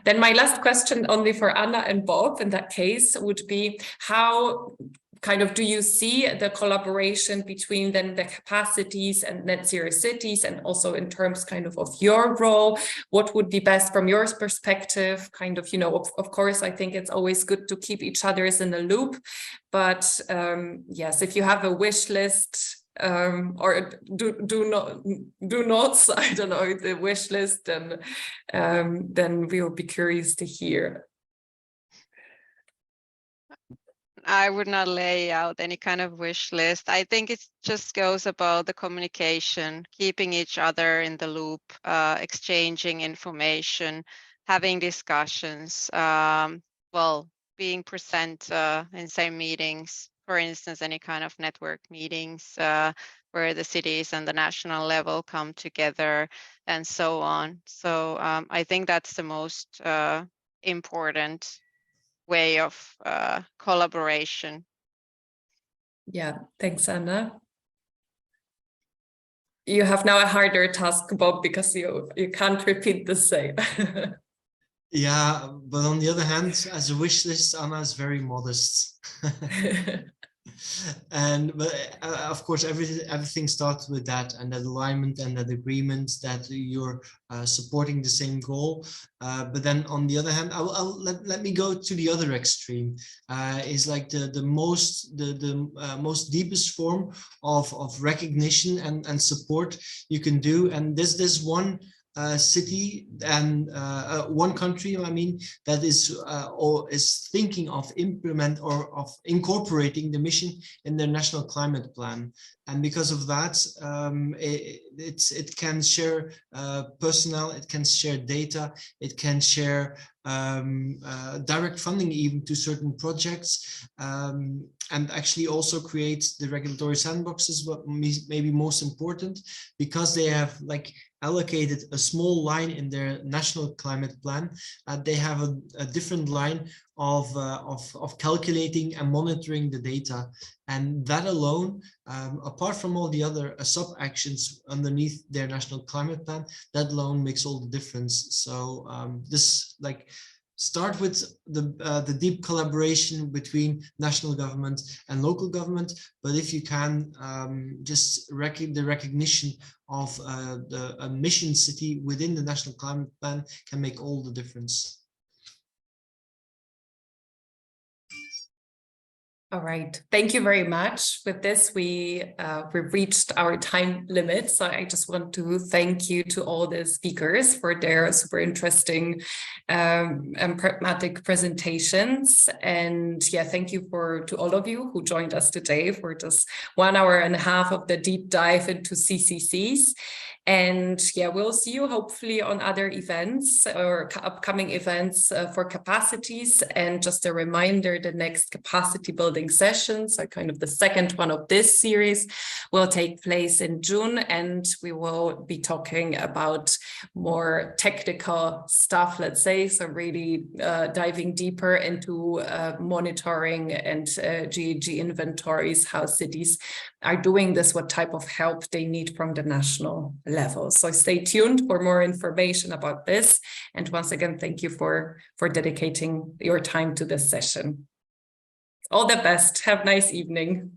Then my last question, only for Anna and Bob in that case, would be how kind of do you see the collaboration between then the capacities and NZC Cities, and also in terms kind of your role, what would be best from your perspective? Kind of, you know, of course, I think it's always good to keep each other's in the loop, but yes, if you have a wish list, or do not, I don't know, the wish list, then we'll be curious to hear. I would not lay out any kind of wish list. I think it just goes about the communication, keeping each other in the loop, exchanging information, having discussions, well, being present in same meetings, for instance, any kind of network meetings where the cities and the national level come together and so on. So I think that's the most important way of collaboration. Yeah, thanks, Anna. You have now a harder task, Bob, because you can't repeat the same. Yeah, but on the other hand, as a wish list, Anna is very modest. But of course, everything starts with that, and that alignment and that agreement that you're supporting the same goal. But then on the other hand, let me go to the other extreme. Is like the most deepest form of recognition and support you can do. And this one city and one country, I mean, that is or is thinking of incorporating the mission in their national climate plan, and because of that, it can share personnel, it can share data, it can share direct funding even to certain projects, and actually also create the regulatory sandboxes, what may be most important, because they have like allocated a small line in their national climate plan. They have a different line of calculating and monitoring the data, and that alone, apart from all the other sub actions underneath their national climate plan, that alone makes all the difference. So this like start with the deep collaboration between national government and local government, but if you can, just the recognition of a mission city within the national climate plan can make all the difference. All right, thank you very much. With this, we've reached our time limit. So I just want to thank you to all the speakers for their super interesting and pragmatic presentations. And yeah, thank you to all of you who joined us today for just 1.5 hours of the deep dive into CCCs. And yeah, we'll see you hopefully on other events or upcoming events for capacities. And just a reminder, the next capacity building sessions, so kind of the second one of this series, will take place in June. And we will be talking about more technical stuff, let's say, so really diving deeper into monitoring and GEG inventories, how cities are doing this, what type of help they need from the national level. So stay tuned for more information about this. And once again, thank you for dedicating your time to this session. All the best. Have a nice evening.